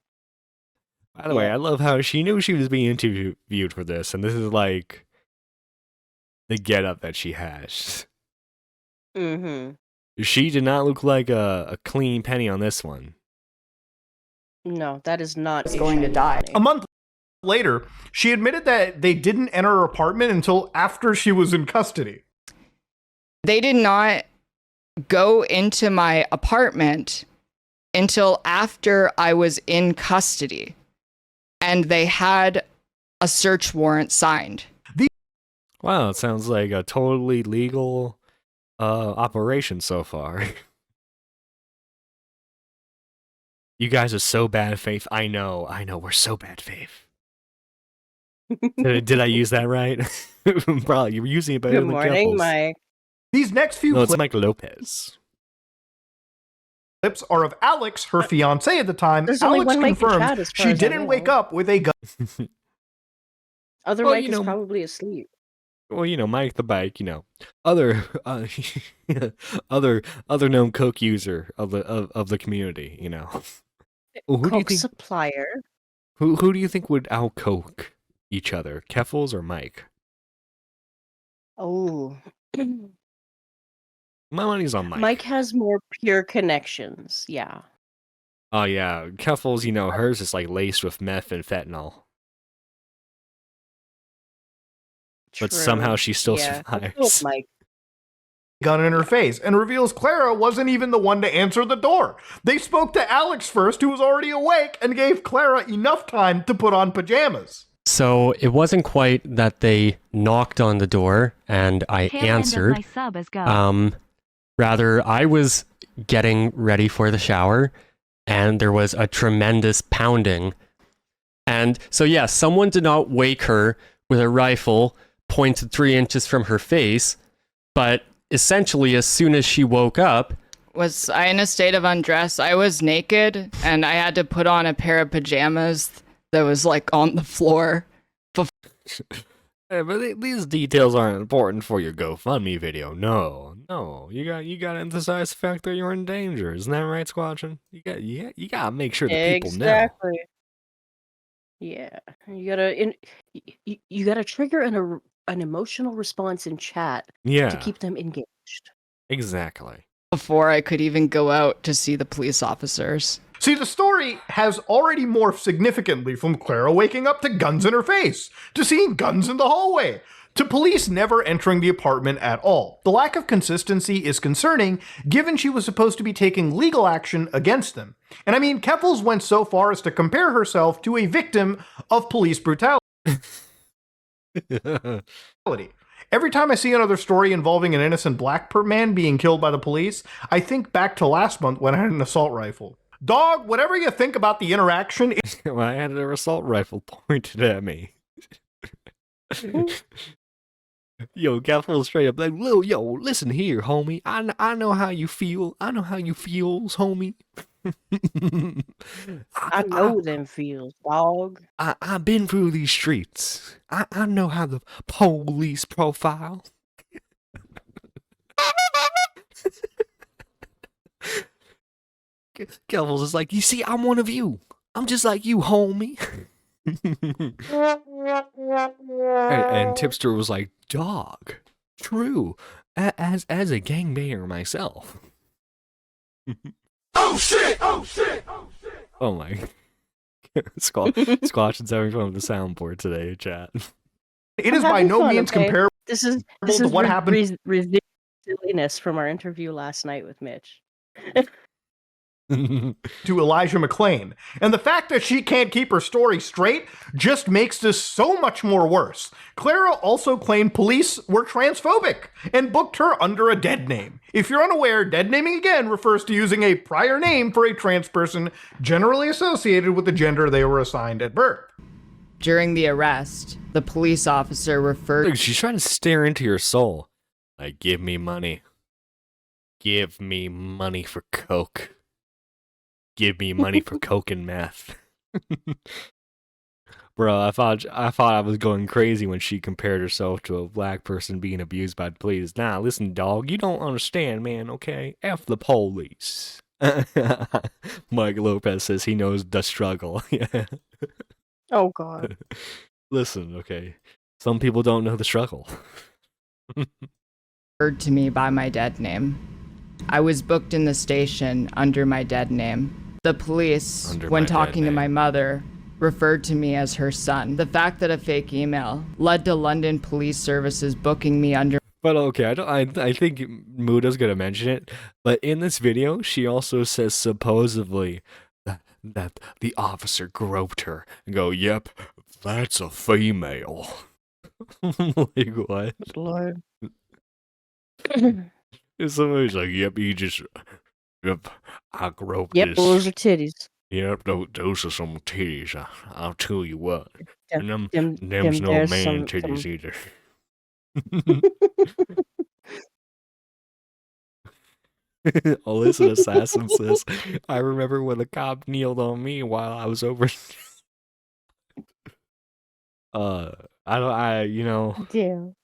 By the way, I love how she knew she was being interviewed for this, and this is like the getup that she has. Mm-hmm. She did not look like a clean penny on this one. No, that is not I was going to die. A month later, she admitted that they didn't enter her apartment until after she was in custody. They did not go into my apartment until after I was in custody, and they had a search warrant signed. Wow, it sounds like a totally legal operation so far. You guys are so bad faith. I know, we're so bad faith. Did I use that right? Probably, you were using it better Good than morning, Keffels. Mike. These next few No, it's Mike Lopez. clips are of Alex, her fiance at the time. There's only Alex one Mike in chat, confirmed as far she as I didn't wake know. up with a gun. Other Well, Mike you is know- probably asleep. Well, Mike the Bike, other other known coke user of the community, Well, who do you Coke think supplier. who do you think would out coke each other, Keffels or Mike? Oh. My money's on Mike. Mike has more pure connections. Yeah. Oh yeah, Keffels, hers is like laced with meth and fentanyl, but somehow True. she still Yeah. Let's go with survives. Mike. gun in her face and reveals Clara wasn't even the one to answer the door. They spoke to Alex first, who was already awake, and gave Clara enough time to put on pajamas. So it wasn't quite that they knocked on the door and I answered. Rather, I was getting ready for the shower and there was a tremendous pounding. And so, yeah, someone did not wake her with a rifle pointed 3 inches from her face, but essentially, as soon as she woke up, Was I in a state of undress? I was naked and I had to put on a pair of pajamas that was like on the floor. Yeah, but these details aren't important for your GoFundMe video. No, you got to emphasize the fact that you're in danger. Isn't that right, Squatchin? You got to make sure the people know. Exactly. Yeah. You gotta trigger an emotional response in chat Yeah, to keep them engaged. exactly. Before I could even go out to see the police officers. See, the story has already morphed significantly from Clara waking up to guns in her face, to seeing guns in the hallway, to police never entering the apartment at all. The lack of consistency is concerning, given she was supposed to be taking legal action against them. And I mean, Keffels went so far as to compare herself to a victim of police brutality. Every time I see another story involving an innocent black man being killed by the police, I think back to last month when I had an assault rifle. Dog, whatever you think about the interaction, When I had an assault rifle pointed at me. Yo, Gaffel straight up like, yo, listen here, homie. I know how you feel. I know how you feels, homie. I know them feels, dog. I've been through these streets. I know how the police profile. Gaffels is like, you see, I'm one of you. I'm just like you, homie. And Tipster was like, dog, true, as a gangbanger myself. Oh shit! Oh my. Squatchin's having fun with the soundboard today, chat. it is by no means comparable This is to what happened silliness from our interview last night with Mitch. to Elijah McClain. And the fact that she can't keep her story straight just makes this so much more worse. Clara also claimed police were transphobic and booked her under a dead name. If you're unaware, dead naming again refers to using a prior name for a trans person generally associated with the gender they were assigned at birth. During the arrest, the police officer referred Look, she's trying to stare into your soul. Like, give me money. Give me money for coke. Give me money for coke and meth. Bro, I thought I was going crazy when she compared herself to a black person being abused by the police. Nah, listen, dog, you don't understand, man, okay? F the police. Mike Lopez says he knows the struggle. Yeah. Oh god. Listen, okay. Some people don't know the struggle. to me by my dead name. I was booked in the station under my dead name. The police, Under when my dead talking to name. my mother, referred to me as her son. The fact that a fake email led to London Police Services booking me under But okay, I think Muda's gonna mention it. But in this video, she also says supposedly that the officer groped her and go, "Yep, that's a female." Like what? Lord. Somebody's like, "Yep, I groped Yep, this. those are titties. Yep, those are some titties. I'll tell you what. Them- And them them's no there's man some- titties either." Alyssa Assassin says, I remember when the cop kneeled on me while I was over. Damn.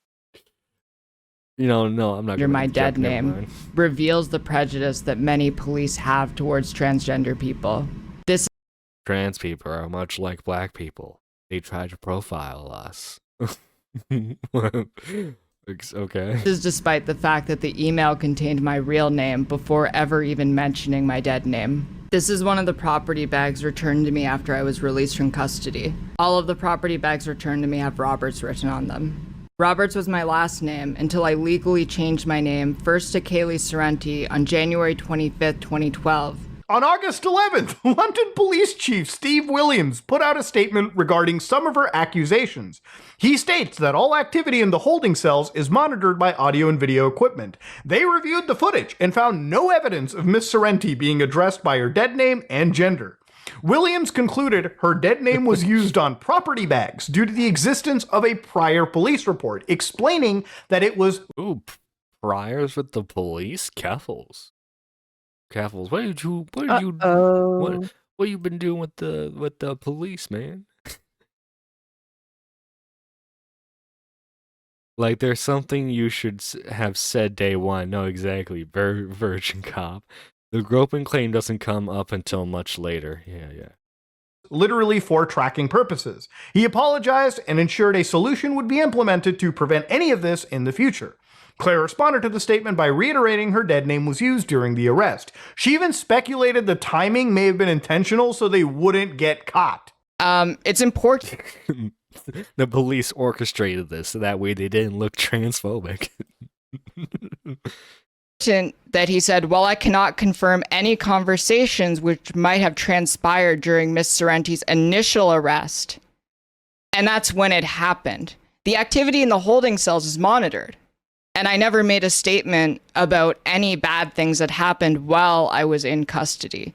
No, I'm not. You're gonna my interject, dead never name mind. reveals the prejudice that many police have towards transgender people. This Trans people are much like black people. They try to profile us. Okay. is despite the fact that the email contained my real name before ever even mentioning my dead name. This is one of the property bags returned to me after I was released from custody. All of the property bags returned to me have Roberts written on them. Roberts was my last name until I legally changed my name first to Kaylee Sorrenti on January 25th, 2012. On August 11th, London Police Chief Steve Williams put out a statement regarding some of her accusations. He states that all activity in the holding cells is monitored by audio and video equipment. They reviewed the footage and found no evidence of Miss Sorrenti being addressed by her dead name and gender. Williams concluded her dead name was used on property bags due to the existence of a prior police report, explaining that it was Ooh, priors with the police? Caffles. What did you what you been doing with the police, man? Like, there's something you should have said day one. No, exactly. Virgin cop. The groping claim doesn't come up until much later. Yeah. literally for tracking purposes. He apologized and ensured a solution would be implemented to prevent any of this in the future. Claire responded to the statement by reiterating her dead name was used during the arrest. She even speculated the timing may have been intentional so they wouldn't get caught. It's important The police orchestrated this so that way they didn't look transphobic. that he said, while I cannot confirm any conversations which might have transpired during Miss Sorrenti's initial arrest, and that's when it happened, the activity in the holding cells is monitored. And I never made a statement about any bad things that happened while I was in custody.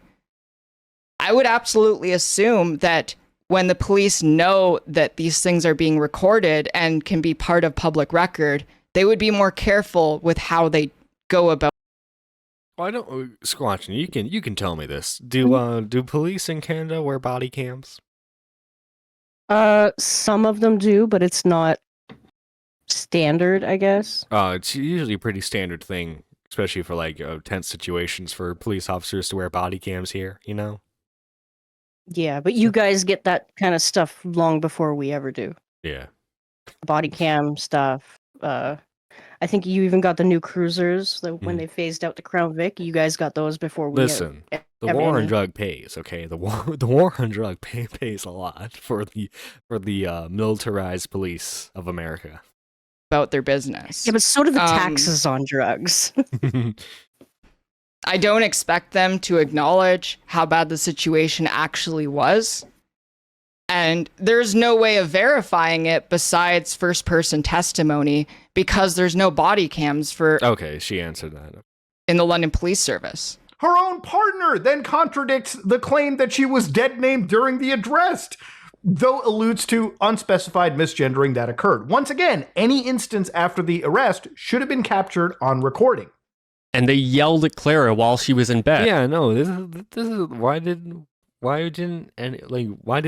I would absolutely assume that when the police know that these things are being recorded and can be part of public record, they would be more careful with how they go about. Why don't Squatchin, you can tell me this. Do police in Canada wear body cams? Some of them do, but it's not standard, I guess. It's usually a pretty standard thing, especially for like tense situations for police officers to wear body cams here, you know? Yeah, but you guys get that kind of stuff long before we ever do. Yeah. Body cam stuff. I think you even got the new cruisers when they phased out the Crown Vic. You guys got those before we. Listen, the war on drug pays. Okay, the war on drug pays a lot for the militarized police of America. About their business. Yeah, but so do the taxes on drugs. I don't expect them to acknowledge how bad the situation actually was. And there's no way of verifying it besides first-person testimony because there's no body cams for. Okay, she answered that. In the London Police Service. Her own partner then contradicts the claim that she was dead named during the arrest, though alludes to unspecified misgendering that occurred. Once again, any instance after the arrest should have been captured on recording. And they yelled at Clara while she was in bed. Yeah, no, this is why did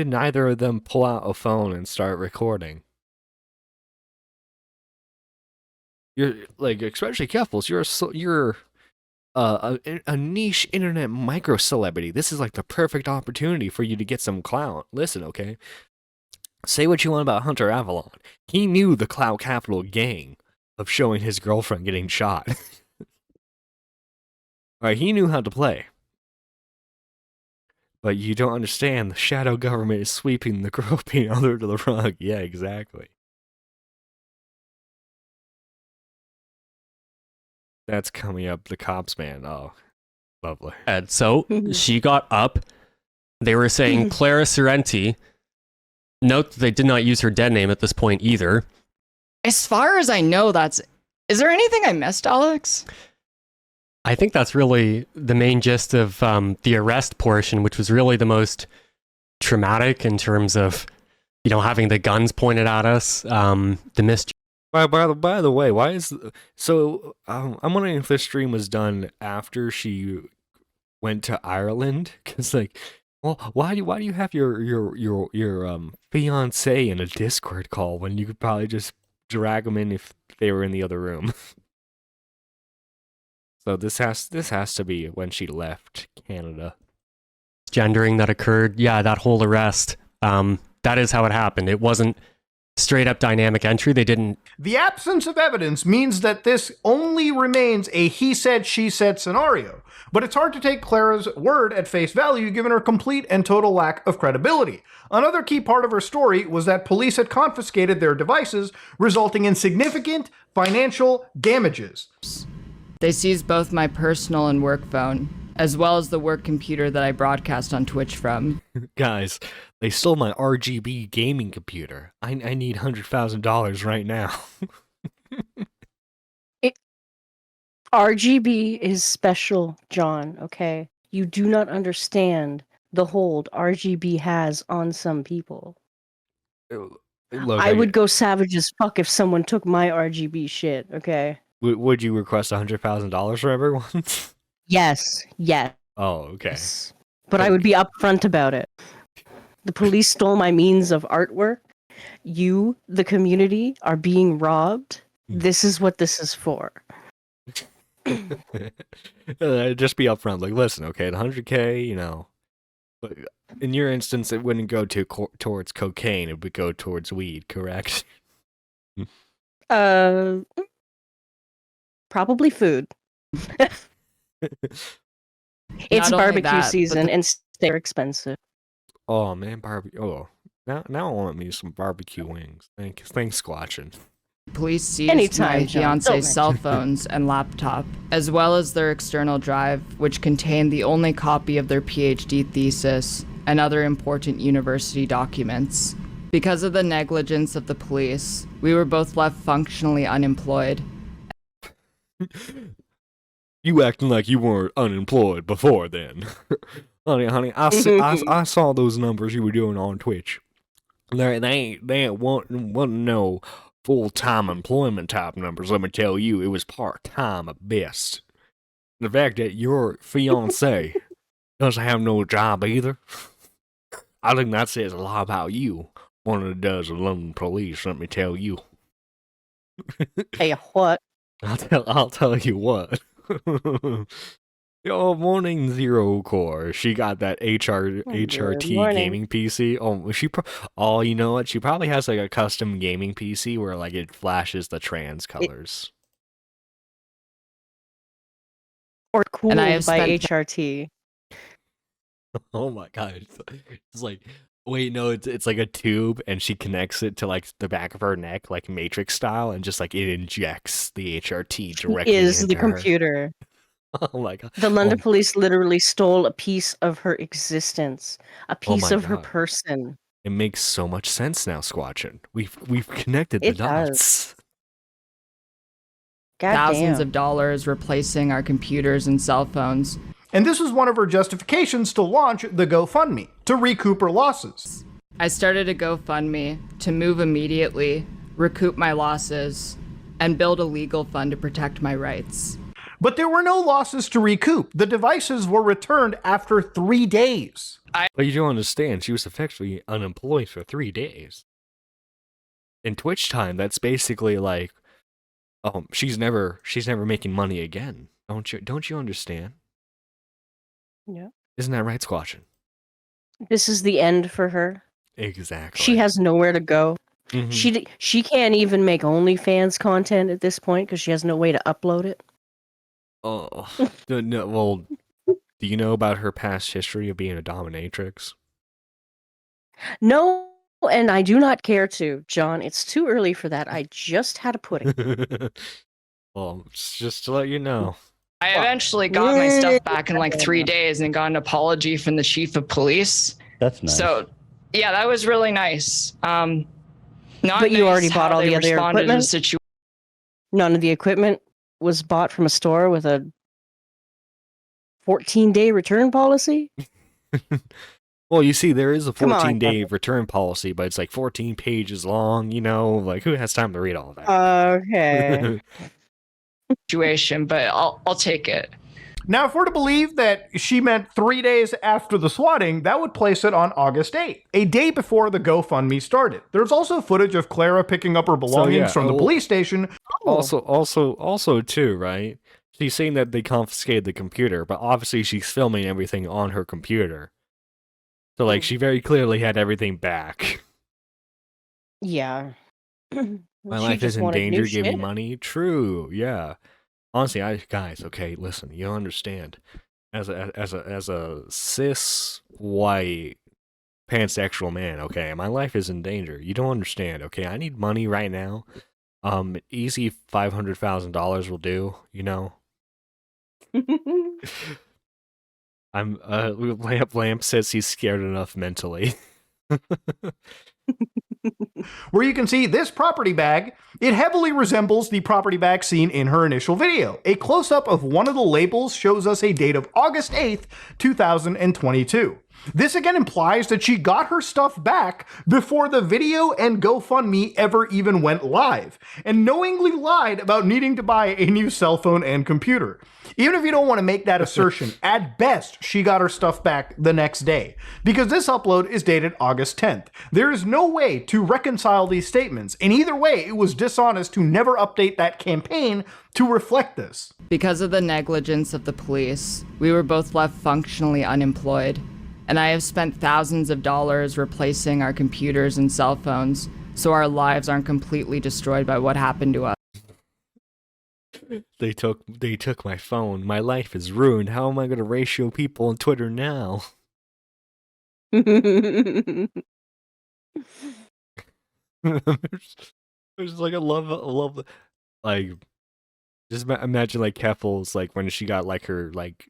neither of them pull out a phone and start recording? You're like, especially Keffels, you're a niche internet micro celebrity. This is like the perfect opportunity for you to get some clout. Listen, okay? Say what you want about Hunter Avalon. He knew the clout capital gang of showing his girlfriend getting shot. Alright, he knew how to play. But you don't understand, the shadow government is sweeping the groping under the rug. Yeah, exactly. That's coming up, the cops, man. Oh, lovely. And so she got up. They were saying Clara Sorrenti. Note that they did not use her dead name at this point either. As far as I know, is there anything I missed, Alex? I think that's really the main gist of the arrest portion, which was really the most traumatic in terms of, having the guns pointed at us, the mystery. By the way, why is I'm wondering if this stream was done after she went to Ireland? Because why do you have your fiance in a Discord call when you could probably just drag them in if they were in the other room? So this has to be when she left Canada. Gendering that occurred, yeah, that whole arrest, that is how it happened. It wasn't straight up dynamic entry. They didn't. The absence of evidence means that this only remains a he said, she said scenario. But it's hard to take Clara's word at face value given her complete and total lack of credibility. Another key part of her story was that police had confiscated their devices, resulting in significant financial damages. They seized both my personal and work phone, as well as the work computer that I broadcast on Twitch from. Guys, they stole my RGB gaming computer. I need $100,000 right now. RGB is special, John, okay? You do not understand the hold RGB has on some people. Look, I would go savage as fuck if someone took my RGB shit, okay? Would you request $100,000 for everyone? Yes. Oh, okay. But I would be upfront about it. The police stole my means of artwork. You, the community, are being robbed. This is what this is for. Just be upfront. Like, listen, okay, the 100K, you know, but in your instance, it wouldn't go towards cocaine. It would go towards weed, correct? Probably food. It's Not only barbecue that, but season and they're expensive. Oh man, barbecue. Oh, now I want me some barbecue wings. Thanks, Squatchin. Police seized Anytime, my John. fiance's Don't cell phones and laptop, as well as their external drive, which contained the only copy of their PhD thesis and other important university documents. Because of the negligence of the police, we were both left functionally unemployed. You acting like you weren't unemployed before then. honey, I saw those numbers you were doing on Twitch. They ain't want no full-time employment type numbers. Let me tell you, it was part-time at best. The fact that your fiance doesn't have no job either, I think that says a lot about you. One of the does of London police, let me tell you. Hey, what? I'll tell you what. Yo, morning Zero Core. She got that HRT morning. gaming PC. Oh, you know what? She probably has like a custom gaming PC where like it flashes the trans colors. Or cooled And I have by spent- HRT. Oh my god! It's like, wait, no, it's like a tube, and she connects it to like the back of her neck, like Matrix style, and just like it injects the HRT directly Is into the her. computer. Oh my god! The London police literally stole a piece of her existence, a piece my of her God. person. It makes so much sense now, Squatchin. We've connected the It does. dots. God Thousands damn. of dollars replacing our computers and cell phones. And this was one of her justifications to launch the GoFundMe, to recoup her losses. I started a GoFundMe to move immediately, recoup my losses, and build a legal fund to protect my rights. But there were no losses to recoup. The devices were returned after 3 days. But you don't understand, she was effectively unemployed for 3 days. In Twitch time, that's basically like, she's never making money again. Don't you understand? Yeah. Isn't that right, Squatchin? This is the end for her. Exactly. She has nowhere to go. Mhm. She can't even make OnlyFans content at this point because she has no way to upload it. Oh, no, well, do you know about her past history of being a dominatrix? No, and I do not care to, John. It's too early for that. I just had a pudding. Well, just to let you know. I eventually got my stuff back in like 3 days and got an apology from the chief of police. That's nice. So, yeah, that was really nice. Not But you nice already bought how all they the other responded to the equipment? situation. None of the equipment was bought from a store with a 14-day return policy? Well, you see, there is a Come on, 14-day return policy, but it's like 14 pages long, you know? Like, who has time to read all that? Okay. But I'll take it. Now, if we're to believe that she meant 3 days after the swatting, that would place it on August 8th, a day before the GoFundMe started. There's also footage of Clara picking up her belongings from the police station. Also, too, right? She's saying that they confiscated the computer, but obviously she's filming everything on her computer. So, like, she very clearly had everything back. Yeah. My She life is just in wanted new danger, give me shit. money. True, yeah. Honestly, guys, okay, listen, you don't understand. As a cis white pansexual man, okay, my life is in danger. You don't understand, okay? I need money right now. Easy $500,000 will do, you know. I'm Lamp says he's scared enough mentally. Where you can see this property bag, it heavily resembles the property bag seen in her initial video. A close-up of one of the labels shows us a date of August 8th, 2022. This again implies that she got her stuff back before the video and GoFundMe ever even went live, and knowingly lied about needing to buy a new cell phone and computer. Even if you don't want to make that assertion, at best, she got her stuff back the next day, because this upload is dated August 10th. There is no way to reconcile these statements, and either way, it was dishonest to never update that campaign to reflect this. Because of the negligence of the police, we were both left functionally unemployed, and I have spent thousands of dollars replacing our computers and cell phones so our lives aren't completely destroyed by what happened to us. They took my phone. My life is ruined. How am I going to ratio people on Twitter now? It's like I love like just imagine like Keffel's like when she got like her like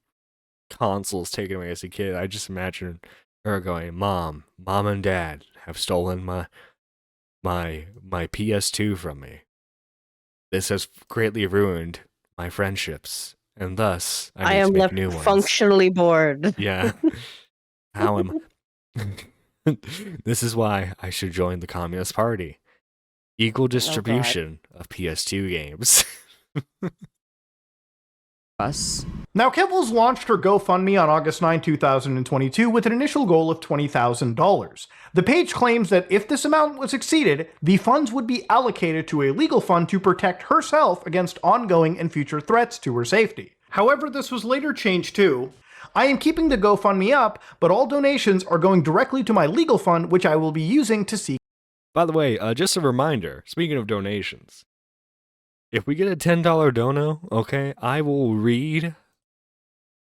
consoles taken away as a kid. I just imagine her going, Mom and Dad have stolen my PS2 from me. This has greatly ruined my friendships, and thus I need am to make left new ones. functionally bored. Yeah. How am This is why I should join the Communist Party. Equal distribution of PS2 games. Now, Kibbles launched her GoFundMe on August 9, 2022 with an initial goal of $20,000. The page claims that if this amount was exceeded, the funds would be allocated to a legal fund to protect herself against ongoing and future threats to her safety. However, this was later changed to, I am keeping the GoFundMe up, but all donations are going directly to my legal fund, which I will be using to seek. By the way, just a remander, speaking of donations, if we get a $10 dono, okay, I will read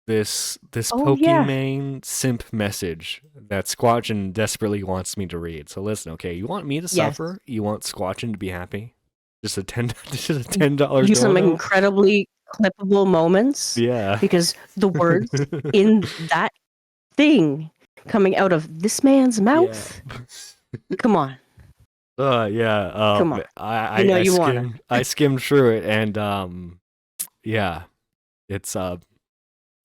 this Pokimane simp message that Squatchin desperately wants me to read. So listen, okay, you want me to suffer? You want Squatchin to be happy? Just a $10 Use some dono? incredibly clippable moments. Yeah. Because the words in that thing coming out of this man's mouth. Yeah. Come on. Yeah. Come on. I skimmed through it, and yeah, it's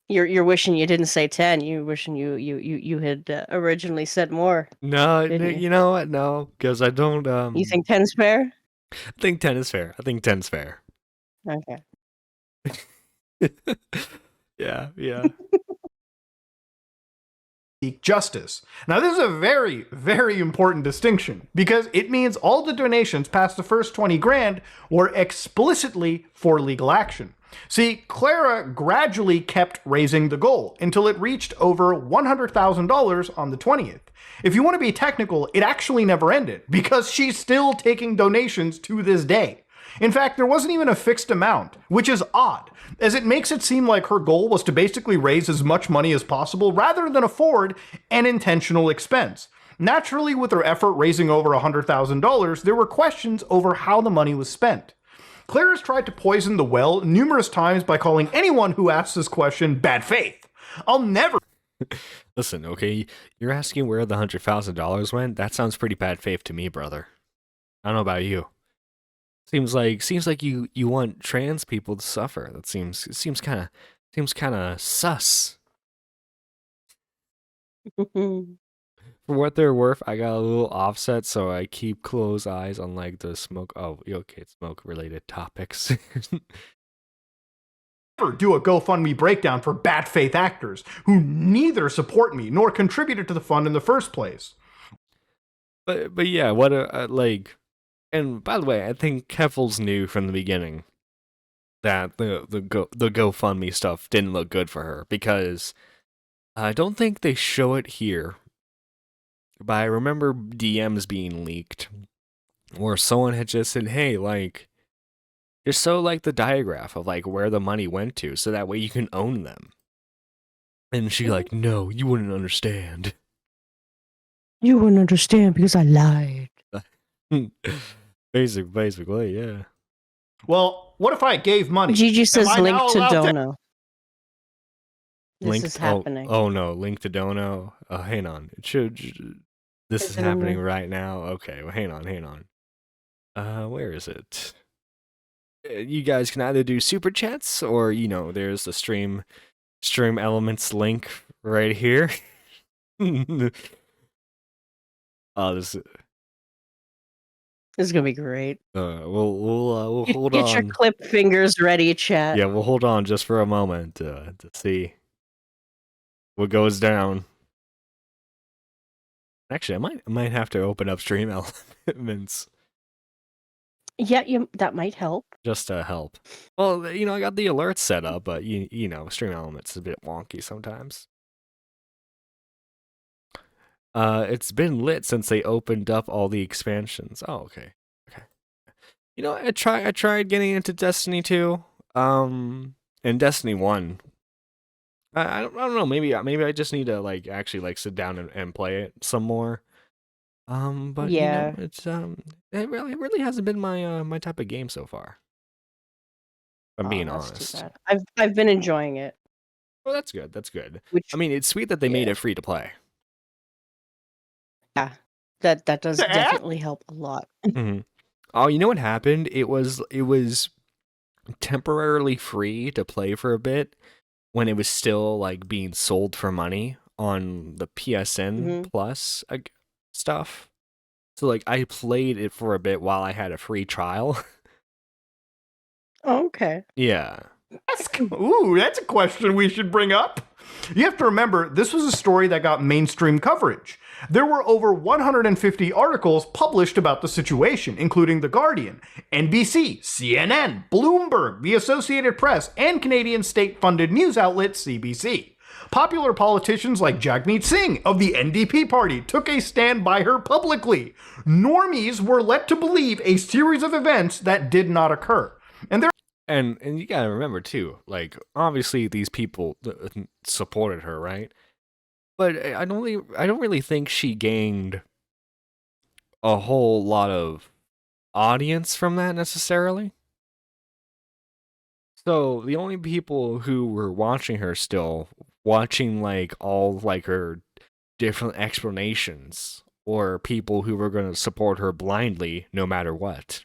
You're wishing you didn't say 10. You wishing you had originally said more. No, you know what? No, because I don't. You think 10's fair? I think 10 is fair. I think 10's fair. Okay. Yeah. Seek justice. Now, this is a very, very important distinction because it means all the donations past the first 20 grand were explicitly for legal action. See, Clara gradually kept raising the goal until it reached over $100,000 on the 20th. If you want to be technical, it actually never ended because she's still taking donations to this day. In fact, there wasn't even a fixed amount, which is odd, as it makes it seem like her goal was to basically raise as much money as possible rather than afford an intentional expense. Naturally, with her effort raising over $100,000, there were questions over how the money was spent. Claire has tried to poison the well numerous times by calling anyone who asks this question bad faith. I'll never... Listen, okay, you're asking where the $100,000 went? That sounds pretty bad faith to me, brother. I don't know about you. Seems like you want trans people to suffer. That seems kind of sus. For what they're worth, I got a little offset, so I keep close eyes on like the smoke. Oh, okay, smoke related topics. Do a GoFundMe breakdown for bad faith actors who neither support me nor contributed to the fund in the first place. But yeah, what like. And by the way, I think Keffel's knew from the beginning that the GoFundMe stuff didn't look good for her, because I don't think they show it here, but I remember DMs being leaked where someone had just said, "Hey, like, just so like the diagram of like where the money went to, so that way you can own them." And she like, "No, you wouldn't understand." You wouldn't understand because I lied. Basically, yeah. Well, what if I gave money? Gigi says Am I link now to allowed Dono. This is happening. Oh no, link to Dono. Hang on. It should. This is Is it in happening there? right now. Okay, well, hang on. Where is it? You guys can either do super chats, or there's the stream elements link right here. This. This is gonna be great. We'll hold Get on. your clip fingers ready, chat. Yeah, we'll hold on just for a moment to see what goes down. Actually, I might have to open up stream elements Yeah, that might help. just to help. Well, I got the alerts set up, but stream elements is a bit wonky sometimes. It's been lit since they opened up all the expansions. Oh, okay. I tried getting into Destiny 2, and Destiny 1. I don't know. Maybe I just need to actually sit down and play it some more. But Yeah. it's it really hasn't been my my type of game so far. If I'm being That's honest. too bad. I've been enjoying it. Well, that's good. That's good. Which I mean, it's sweet that they made yeah. it free to play. Yeah, that does definitely help a lot. Mhm. Oh, you know what happened? It was temporarily free to play for a bit when it was still being sold for money on the PSN Plus stuff. So I played it for a bit while I had a free trial. Oh, okay. Yeah. That's a question we should bring up. You have to remember, this was a story that got mainstream coverage. There were over 150 articles published about the situation, including The Guardian, NBC, CNN, Bloomberg, the Associated Press, and Canadian state-funded news outlet CBC. Popular politicians like Jagmeet Singh of the NDP party took a stand by her publicly. Normies were led to believe a series of events that did not occur. And you gotta remember too, obviously these people supported her, right? But I don't really think she gained a whole lot of audience from that necessarily. So the only people who were watching her still, watching all her different explanations, or people who were going to support her blindly no matter what.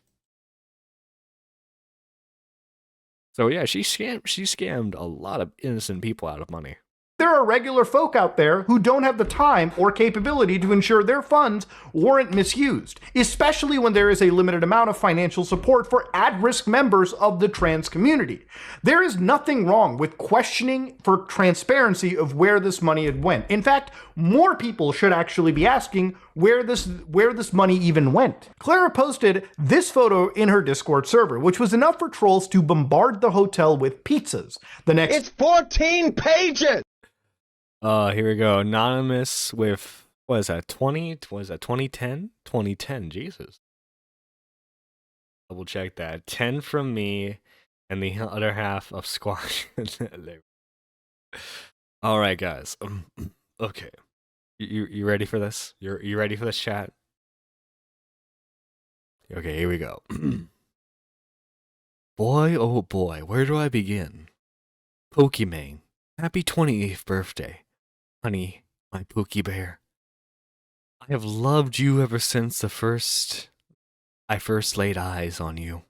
So yeah, she scammed a lot of innocent people out of money. There are regular folk out there who don't have the time or capability to ensure their funds weren't misused, especially when there is a limited amount of financial support for at-risk members of the trans community. There is nothing wrong with questioning for transparency of where this money had went. In fact, more people should actually be asking where this money even went. Clara posted this photo in her Discord server, which was enough for trolls to bombard the hotel with pizzas. It's 14 pages! Here we go. Anonymous with, what is that, 2010? 2010, Jesus. Double check that. 10 from me, and the other half of Squash. Alright, guys. Okay. You ready for this? You ready for this, chat? Okay, here we go. Boy, oh boy, where do I begin? Pokimane, happy 28th birthday. Honey, my Pookie Bear. I have loved you ever since I first laid eyes on you.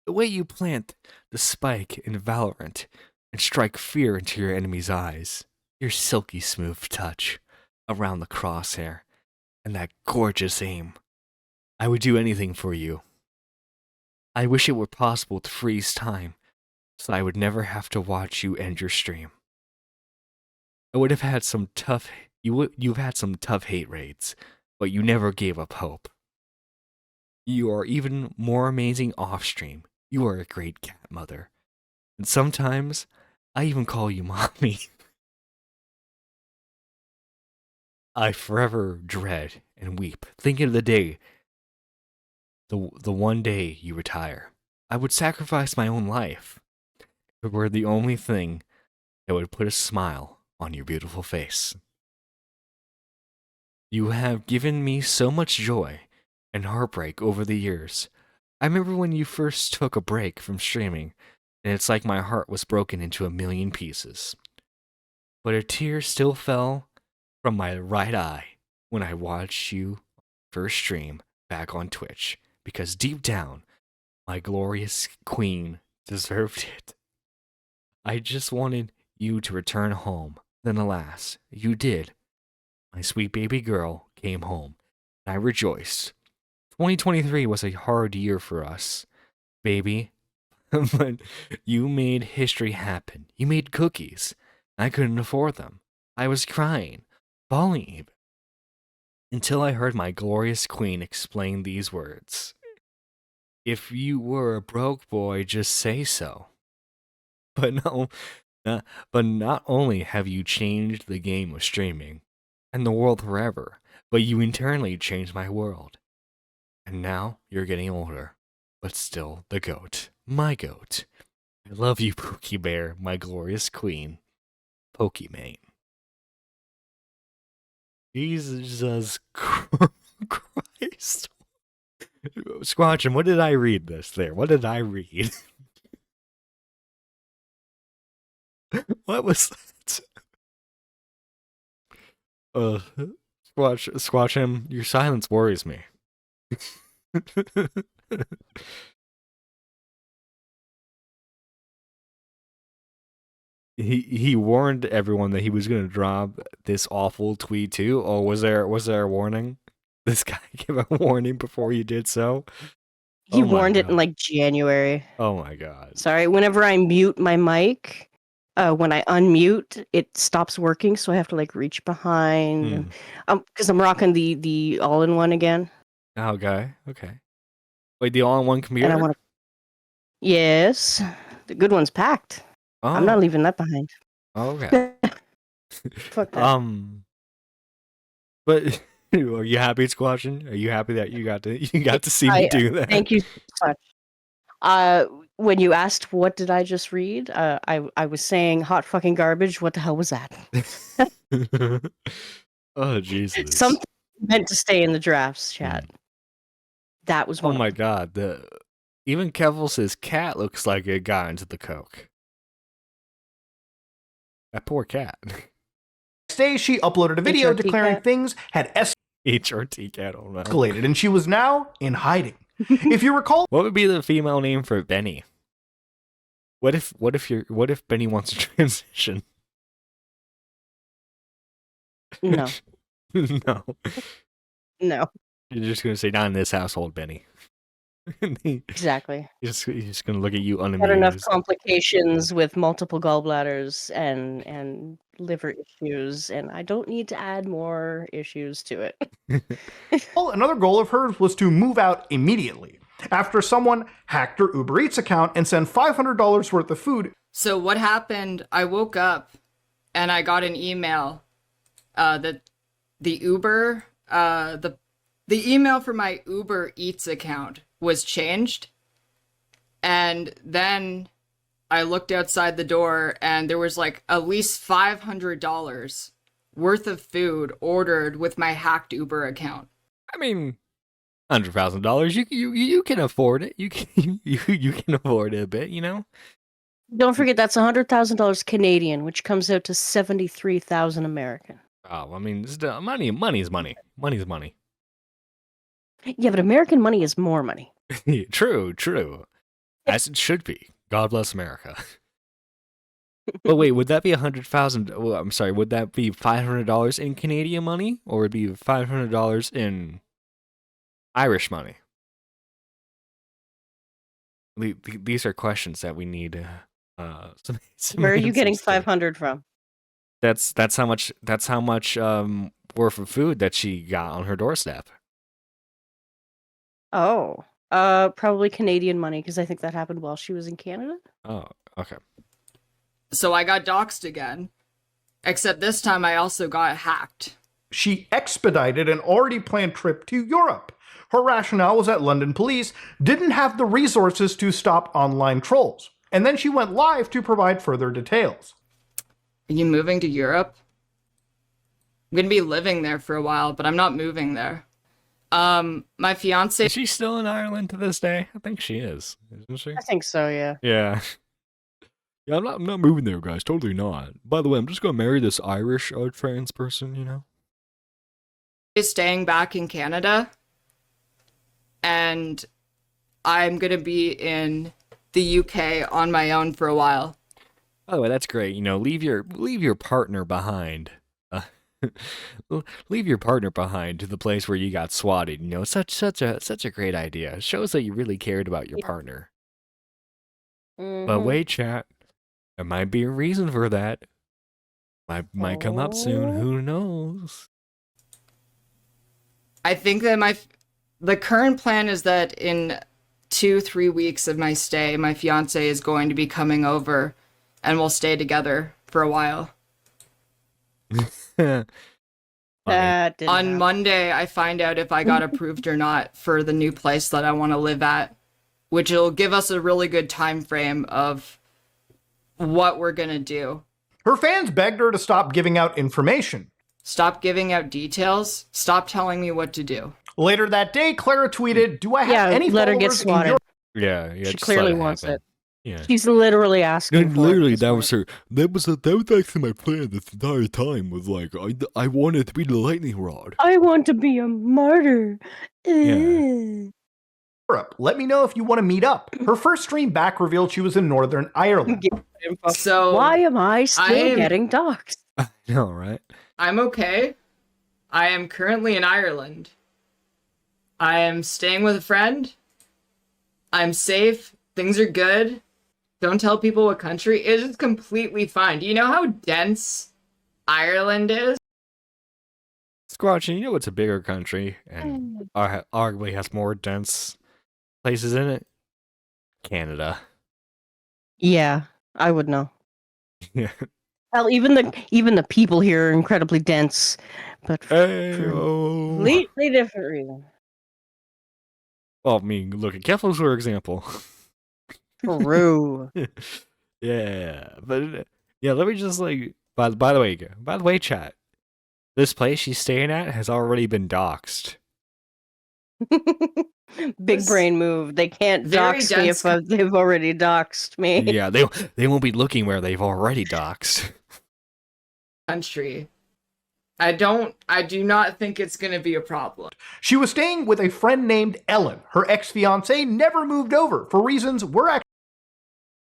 The way you plant the spike in Valorant and strike fear into your enemy's eyes. Your silky smooth touch around the crosshair and that gorgeous aim. I would do anything for you. I wish it were possible to freeze time so I would never have to watch you end your stream. I would have had some tough you've had some tough hate raids, but you never gave up hope. You are even more amazing off stream. You are a great cat mother. And sometimes I even call you mommy. I forever dread and weep, thinking of the day, the one day you retire. I would sacrifice my own life if it were the only thing that would put a smile on your beautiful face. You have given me so much joy and heartbreak over the years. I remember when you first took a break from streaming, and it's like my heart was broken into a million pieces. But a tear still fell from my right eye when I watched you first stream back on Twitch, because deep down, my glorious queen deserved it. I just wanted you to return home. Then alas, you did. My sweet baby girl came home, and I rejoiced. 2023 was a hard year for us, baby, but you made history happen. You made cookies. I couldn't afford them. I was crying, bawling even, until I heard my glorious queen explain these words. If you were a broke boy, just say so. But no, but not only have you changed the game of streaming and the world forever, but you internally changed my world. And now you're getting older, but still the goat, my goat. I love you, Pookie Bear, my glorious queen, Pokimane. Jesus Christ. Squatchin, what did I read this there? What did I read? What was that? Squatch him. Your silence worries me. he warned everyone that he was gonna drop this awful tweet too. Or was there a warning? This guy gave a warning before he did so. He Oh my warned it in God. like January. Oh my God. Sorry, whenever I mute my mic, when I unmute, it stops working, so I have to like reach behind. Because I'm rocking the all-in-one again, Okay. Wait, the all-in-one computer? and I want to. Yes, the good one's packed. I'm not leaving that behind. Okay. Fuck that. But are you happy, Squatchin? Are you happy that you got to see me do that? Thank you so much. When you asked what did I just read, I was saying hot fucking garbage. What the hell was that? Oh Jesus! Something meant to stay in the drafts chat. That was one. Oh my God! Even Kevel says cat looks like it got into the coke. That poor cat. Next day, she uploaded a video HRT declaring cat. things had HRT cat. Oh no. escalated, and she was now in hiding. If you recall, What would be the female name for Benny? What if Benny wants to transition? No. No. No. You're just gonna say not in this household, Benny. Exactly. He's just gonna look at you Had enough unamused. complications with multiple gallbladders and liver issues, and I don't need to add more issues to it. another goal of hers was to move out immediately after someone hacked her Uber Eats account and sent $500 worth of food. So what happened? I woke up and I got an email that the Uber the email for my Uber Eats account was changed. And then I looked outside the door and there was like at least $500 worth of food ordered with my hacked Uber account. I mean, $100,000. You can afford it. You can afford it a bit. You know. Don't forget that's $100,000 Canadian, which comes out to 73,000 American. Oh, I mean, money is money. Money's money. Yeah, but American money is more money. True. As it should be. God bless America. But wait, would that be 100,000? Well, I'm sorry. Would that be $500 in Canadian money, or would it be $500 in Irish money? These are questions that we need. Where are you getting 500 from? That's how much. That's how much worth of food that she got on her doorstep. Oh, probably Canadian money because I think that happened while she was in Canada. Oh, Okay. So I got doxxed again. Except this time I also got hacked. She expedited an already planned trip to Europe. Her rationale was that London police didn't have the resources to stop online trolls. And then she went live to provide further details. Are you moving to Europe? I'm gonna be living there for a while, but I'm not moving there. My fiance. Is she still in Ireland to this day? I think she is, isn't she? I think so, yeah. Yeah. Yeah, I'm not moving there, guys. Totally not. By the way, I'm just gonna marry this Irish trans person, you know? Is staying back in Canada, and I'm gonna be in the UK on my own for a while. By the way, that's great. You know, leave your partner behind. Leave your partner behind to the place where you got swatted. You know, such a great idea. It shows that you really cared about your partner. But wait, chat. There might be a reason for that. Might come up soon. Who knows? I think that the current plan is that in 2-3 weeks of my stay, my fiance is going to be coming over, and we'll stay together for a while. That didn't On happen. Monday, I find out if I got approved or not for the new place that I want to live at, which will give us a really good time frame of what we're gonna do. Her fans begged her to stop giving out information. Stop giving out details. Stop telling me what to do. Later that day, Clara tweeted, "Do I have Yeah, any let her get followers in swatted. Europe?" Yeah, She just clearly let wants happen. it. Yeah. She's literally asking for Literally, it. that was her. That was actually my plan this entire time. Was like, I wanted to be the lightning rod. I want to be a martyr. Yeah. Europe. Let me know if you want to meet up. Her first stream back revealed she was in Northern Ireland. So Why am I still getting doxxed? I know, right? I'm okay. I am currently in Ireland. I am staying with a friend. I'm safe. Things are good. Don't tell people what country. It is completely fine. Do you know how dense Ireland is? Squatch, you know it's a bigger country and arguably has more dense places in it? Canada. Yeah, I would know. Yeah. Hell, even the people here are incredibly dense, but for Hey-o. completely different reason. Well, I mean, look at Keffels, for example. True. Yeah, but yeah, let me just like. By the way, chat. This place she's staying at has already been doxxed. Big brain move. They can't Very dox me dense if they've already doxed me. Yeah, they won't be looking where they've already doxed. Country. I do not think it's gonna be a problem. She was staying with a friend named Ellen. Her ex-fiance never moved over for reasons we're actually...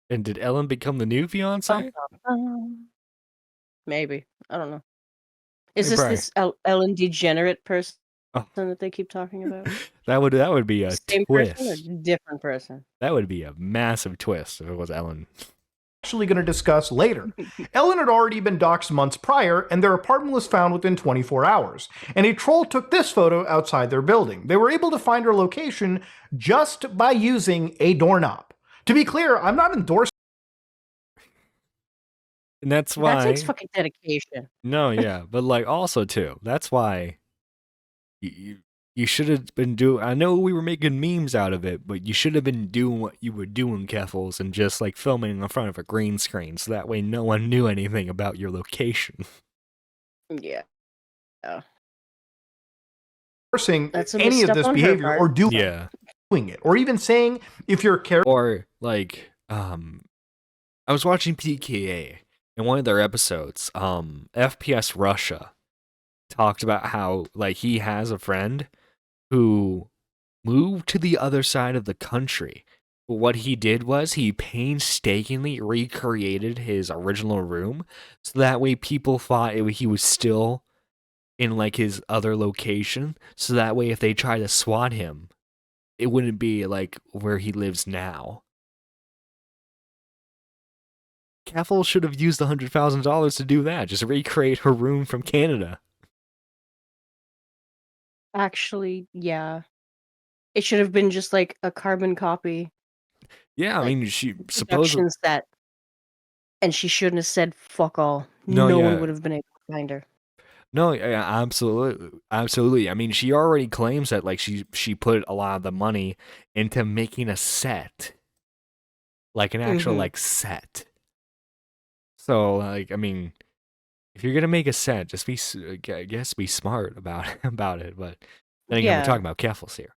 And did Ellen become the new fiance? Maybe. I don't know. Is Hey, this Brian. this Ellen degenerate person Oh. that they keep talking about? That would be a Same twist. person or different person? That would be a massive twist if it was Ellen. going to discuss later. Ellen had already been doxxed months prior, and their apartment was found within 24 hours. And a troll took this photo outside their building. They were able to find her location just by using a doorknob. To be clear, I'm not endorsing... And that's why. That takes fucking dedication. No, yeah, but like also too. That's why you should have been doing. I know we were making memes out of it, but you should have been doing what you were doing, Keffels, and just like filming in front of a green screen, so that way no one knew anything about your location. Yeah. endorsing That's some any of stuff this on her behavior part. or doing Yeah. it, or even saying if your character... Or like, I was watching PKA, in one of their episodes, FPS Russia talked about how like he has a friend who moved to the other side of the country. But what he did was he painstakingly recreated his original room so that way people thought he was still in like his other location. So that way if they try to SWAT him, it wouldn't be like where he lives now. Caffel should have used $100,000 to do that. Just recreate her room from Canada. Actually, yeah. It should have been just like a carbon copy. Yeah, I Like, mean, she supposedly. Productions that and she shouldn't have said fuck all. No, No yeah. one would have been able to find her. No, yeah, absolutely. I mean, she already claims that like she put a lot of the money into making a set, like an actual like set. So like, I mean, if you're gonna make a set, just I guess be smart about it. But then again, we're talking about Keffels here.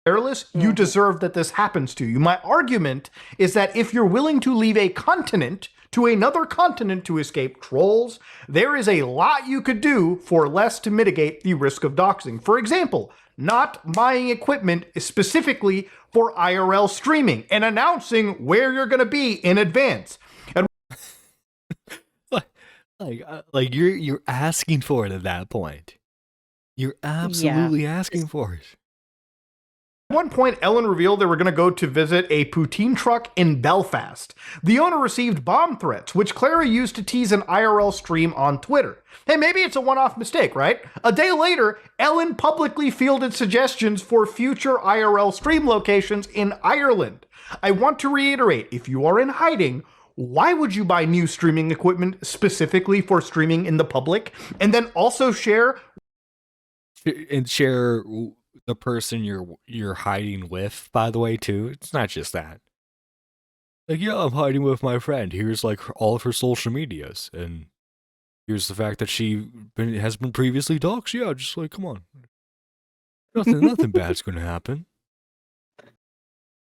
Careless, you deserve that this happens to you. My argument is that if you're willing to leave a continent to another continent to escape trolls, there is a lot you could do for less to mitigate the risk of doxing. For example, not buying equipment specifically for IRL streaming and announcing where you're going to be in advance. And like you're asking for it at that point. You're absolutely asking for it. At one point, Ellen revealed they were going to go to visit a poutine truck in Belfast. The owner received bomb threats, which Clara used to tease an IRL stream on Twitter. Hey, maybe it's a one-off mistake, right? A day later, Ellen publicly fielded suggestions for future IRL stream locations in Ireland. I want to reiterate, if you are in hiding, why would you buy new streaming equipment specifically for streaming in the public, and then also share the person you're hiding with, by the way, too? It's not just that. Like, yeah, I'm hiding with my friend. Here's like all of her social medias, and here's the fact that has been previously doxxed. Yeah, just like, come on, nothing bad's gonna happen.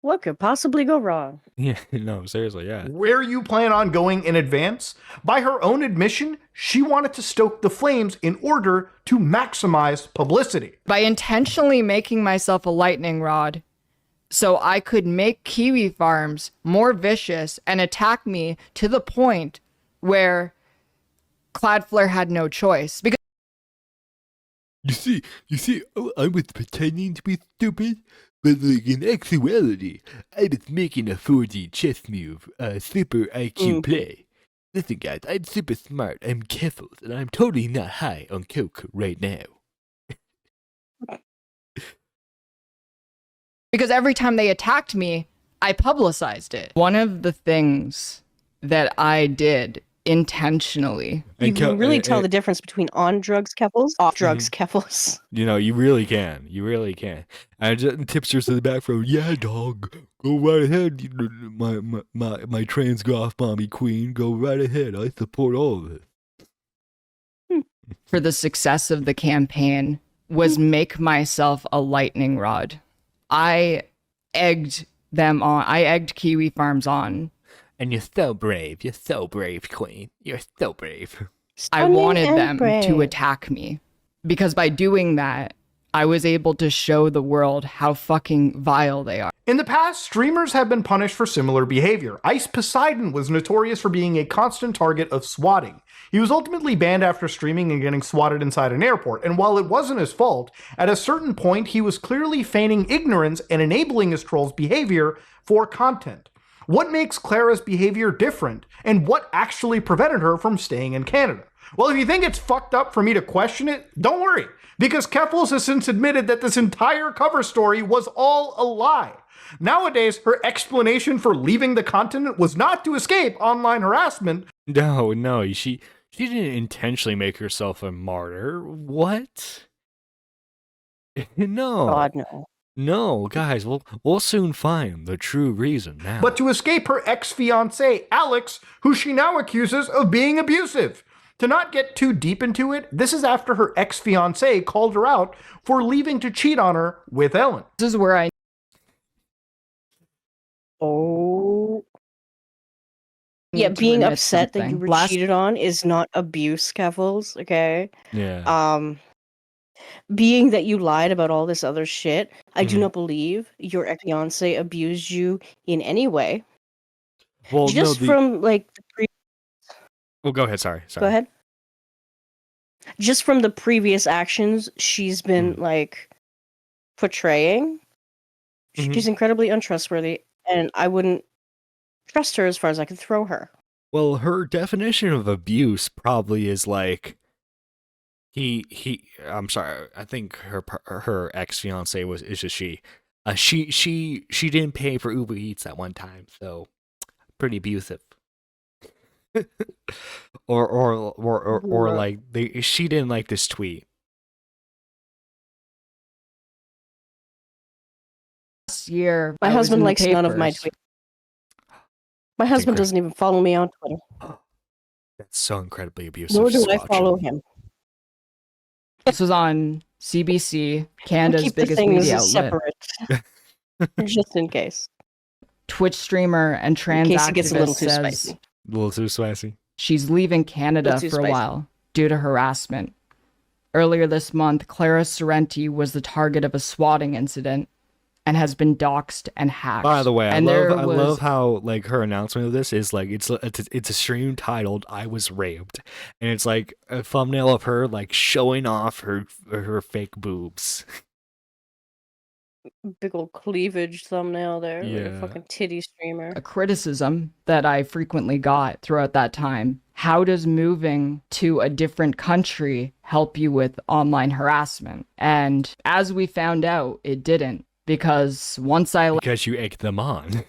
What could possibly go wrong? Yeah, no, seriously, yeah. Where you plan on going in advance? By her own admission, she wanted to stoke the flames in order to maximize publicity. By intentionally making myself a lightning rod so I could make kiwi farms more vicious and attack me to the point where Cloudflare had no choice. Because You see, I was pretending to be stupid, but like in actuality, I was making a 4D chess move, a super IQ play. Listen, guys, I'm super smart. I'm Keffels, and I'm totally not high on coke right now. because every time they attacked me, I publicized it. One of the things that I did intentionally. You can really tell the difference between on drugs Keffels, off drugs Keffels. You know, you really can. You really can. And tipsters in the back row, yeah, dog, go right ahead. My trans goth mommy queen, go right ahead. I support all of it. For the success of the campaign was make myself a lightning rod. I egged them on. I egged Kiwi Farms on. And you're so brave. You're so brave, queen. You're so brave. I wanted them to attack me because by doing that, I was able to show the world how fucking vile they are. In the past, streamers have been punished for similar behavior. Ice Poseidon was notorious for being a constant target of swatting. He was ultimately banned after streaming and getting swatted inside an airport, and while it wasn't his fault, at a certain point he was clearly feigning ignorance and enabling his troll's behavior for content. What makes Clara's behavior different, and what actually prevented her from staying in Canada? Well, if you think it's fucked up for me to question it, don't worry, because Keffels has since admitted that this entire cover story was all a lie. Nowadays, her explanation for leaving the continent was not to escape online harassment. No, she didn't intentionally make herself a martyr. What? No. God, no. No, guys, we'll soon find the true reason now. But to escape her ex-fiancé, Alex, who she now accuses of being abusive. To not get too deep into it, this is after her ex-fiancé called her out for leaving to cheat on her with Ellen. This is where I... Oh. Yeah, being upset that you were cheated on is not abuse, Keffels, okay? Yeah. Being that you lied about all this other shit, I do not believe your ex-fiancé abused you in any way. Well, just no, from, like, the Well, go ahead, sorry. Go ahead. Just from the previous actions she's been, like, portraying, she's incredibly untrustworthy, and I wouldn't trust her as far as I could throw her. Well, her definition of abuse probably is like I'm sorry, I think her ex-fiance is just she. She didn't pay for Uber Eats at one time, so pretty abusive. or like she didn't like this tweet. Last year, My I was husband in the likes none of my papers. tweets. My husband incredible. doesn't even follow me on Twitter, That's so incredibly abusive. nor do Just I watch follow it. him. This was on CBC, Canada's Keep the biggest things media outlet. separate, just in case. Twitch streamer and In trans case it gets a little activist too says spicy. A little too spicy. she's leaving Canada Little too for a spicy. while due to harassment. Earlier this month, Clara Sorrenti was the target of a swatting incident and has been doxxed and hacked. By the way, I and love how like her announcement of this is like it's a stream titled "I was raped," and it's like a thumbnail of her like showing off her fake boobs. Big old cleavage thumbnail there. Like Yeah. a fucking titty streamer. a criticism that I frequently got throughout that time. How does moving to a different country help you with online harassment? And as we found out, it didn't. Because once I Because you egged them on.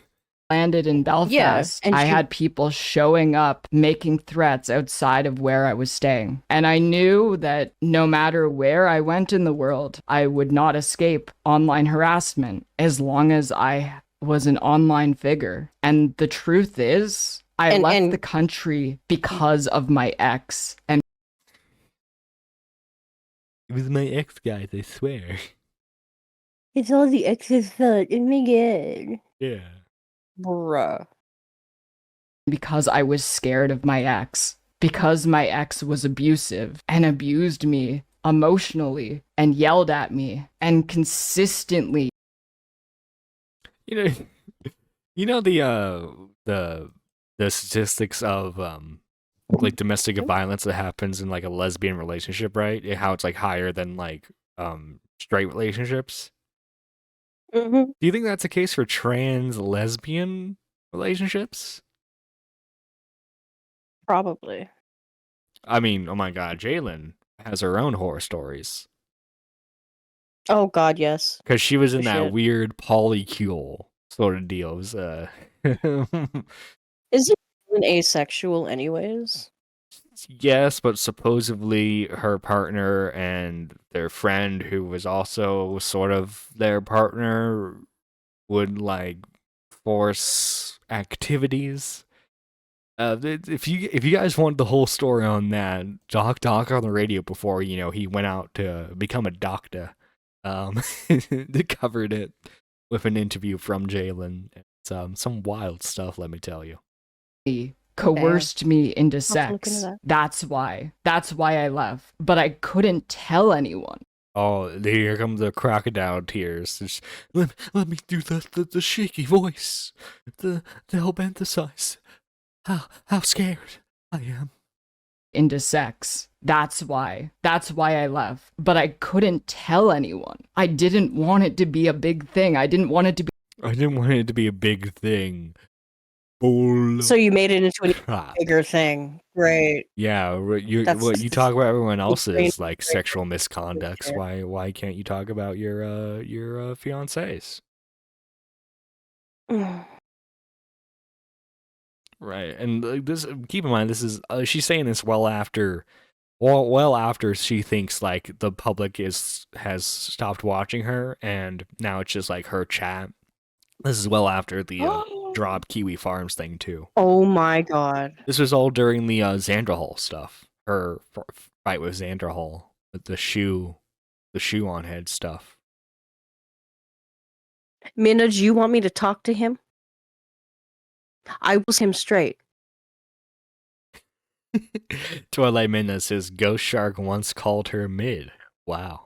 landed in Belfast, and I she- had people showing up, making threats outside of where I was staying. And I knew that no matter where I went in the world, I would not escape online harassment as long as I was an online figure. And the truth is, I left the country because of my ex. And It was my ex, guys. I swear. It's all the ex's fault. Oh my god. Yeah. Bruh. because I was scared of my ex. Because my ex was abusive and abused me emotionally and yelled at me and consistently. You know the statistics of like domestic violence that happens in like a lesbian relationship, right? How it's like higher than like straight relationships. Mm-hmm. Do you think that's the case for trans lesbian relationships? Probably. I mean, oh my god, Jalen has her own horror stories. Oh god, yes. Because she was in For that shit. weird polycule sort of deal. It was, Is it an asexual anyways? yes, but supposedly her partner and their friend, who was also sort of their partner, would like force activities. If you guys want the whole story on that, Doc on the radio before he went out to become a doctor, they covered it with an interview from Jalen. It's some wild stuff, let me tell you. Coerced me into I'll look into sex. that. That's why I left. But I couldn't tell anyone. Oh, here come the crocodile tears. Just, let me do the shaky voice to help emphasize how scared I am. Into sex. That's why I left. But I couldn't tell anyone. I didn't want it to be a big thing. I didn't want it to be a big thing. Bull So you made it into a crap. bigger thing. Great. Yeah, you That's- you talk about everyone it's else's great. like sexual misconducts. Sure. Why can't you talk about your fiancés? Right, and this. Keep in mind, this is she's saying this well after she thinks like the public has stopped watching her, and now it's just like her chat. This is well after the drop Kiwi Farms thing too. Oh my god. This was all during the Xanderhal stuff. Her fight with Xanderhal with the shoe on head stuff. Minna, do you want me to talk to him? I was him straight. Twilight Midna says Ghost Shark once called her mid. Wow.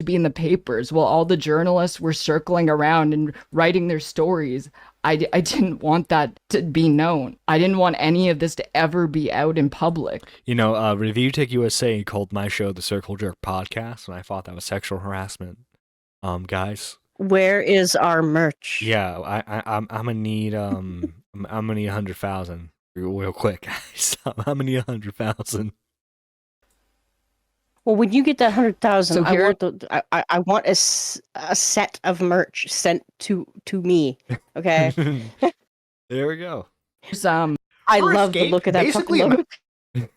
to be in the papers while all the journalists were circling around and writing their stories. I didn't want that to be known. I didn't want any of this to ever be out in public. Review Tech USA called my show the Circle Jerk Podcast, and I thought that was sexual harassment. Guys. Where is our merch? Yeah, I'm gonna need I'm gonna need 100,000 real quick, guys. I'm gonna need 100,000. Well, when you get that 100,000, So I here- want I want a set of merch sent to me. Okay, There we go. There's, I Her love the escape look of that basically fucking logo.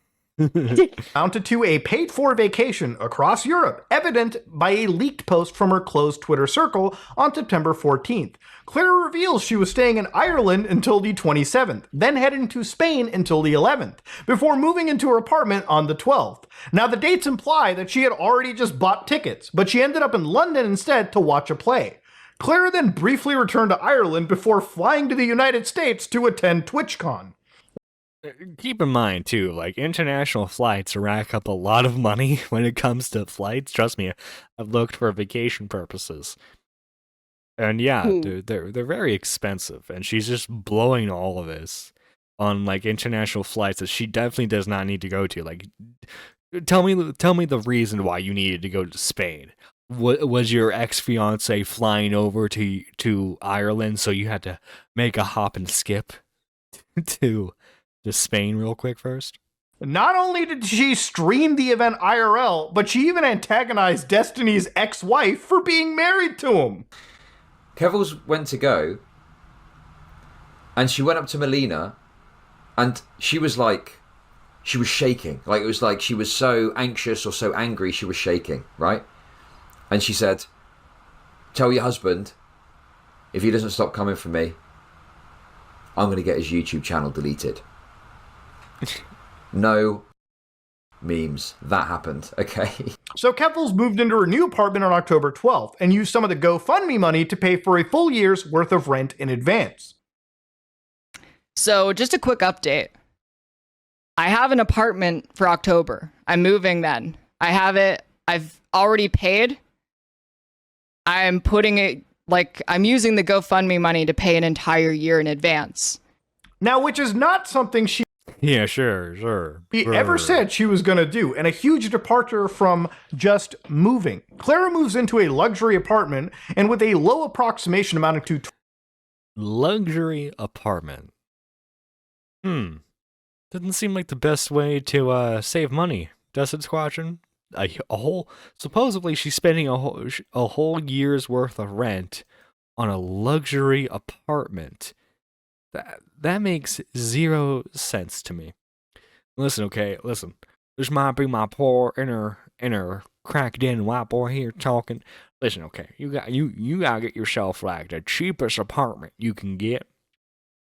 amounted to a paid-for vacation across Europe, evident by a leaked post from her closed Twitter circle on September 14th. Clara reveals she was staying in Ireland until the 27th, then heading to Spain until the 11th, before moving into her apartment on the 12th. Now, the dates imply that she had already just bought tickets, but she ended up in London instead to watch a play. Clara then briefly returned to Ireland before flying to the United States to attend TwitchCon. Keep in mind too, like international flights rack up a lot of money when it comes to flights. Trust me, I've looked for vacation purposes, and yeah, they're very expensive. And she's just blowing all of this on like international flights that she definitely does not need to go to. Like, tell me the reason why you needed to go to Spain. Was your ex-fiance flying over to Ireland, so you had to make a hop and skip to Spain real quick first? Not only did she stream the event IRL, but she even antagonized Destiny's ex-wife for being married to him. Kevels went to go, and she went up to Melina, and she was shaking. Like, it was like she was so anxious or so angry, she was shaking, right? And she said, "Tell your husband, if he doesn't stop coming for me, I'm going to get his YouTube channel deleted." No memes. That happened, okay? So Keffels moved into her new apartment on October 12th and used some of the GoFundMe money to pay for a full year's worth of rent in advance. So just a quick update. I have an apartment for October. I'm moving then. I have it. I've already paid. I'm putting it, like, I'm using the GoFundMe money to pay an entire year in advance. Now, which is not something she Yeah, sure. ever said she was going to do, and a huge departure from just moving. Clara moves into a luxury apartment, and with a low approximation amounting to Luxury apartment. Doesn't seem like the best way to save money, does it, Squadron? Supposedly she's spending a whole year's worth of rent on a luxury apartment. That makes zero sense to me. Listen, okay, listen. This might be my poor inner cracked in white boy here talking. Listen, okay, you gotta get yourself like the cheapest apartment you can get,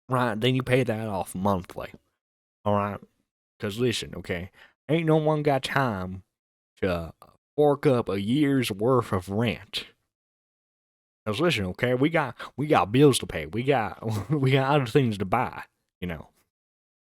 right? Then you pay that off monthly, all right? Cause listen, okay, ain't no one got time to fork up a year's worth of rent. Cause listen, okay, we got bills to pay. We got other things to buy, you know.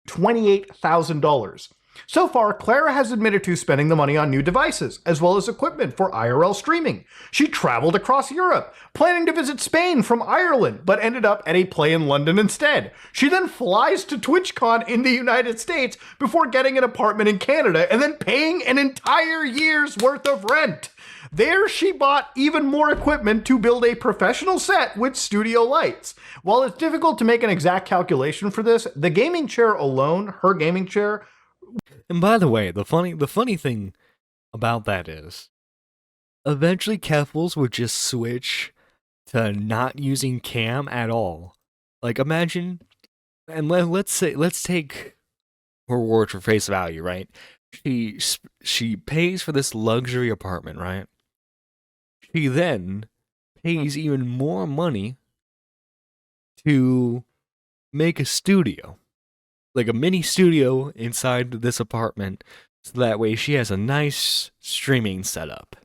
$28,000. So far, Clara has admitted to spending the money on new devices, as well as equipment for IRL streaming. She traveled across Europe, planning to visit Spain from Ireland, but ended up at a play in London instead. She then flies to TwitchCon in the United States before getting an apartment in Canada and then paying an entire year's worth of rent. There, she bought even more equipment to build a professional set with studio lights. While it's difficult to make an exact calculation for this, the gaming chair alone, her gaming chair. And by the way, the funny thing about that is, eventually Keffels would just switch to not using cam at all. Like, imagine, and let's take her word for face value, right? She pays for this luxury apartment, right? She then pays even more money to make a studio, like a mini studio inside this apartment, so that way she has a nice streaming setup.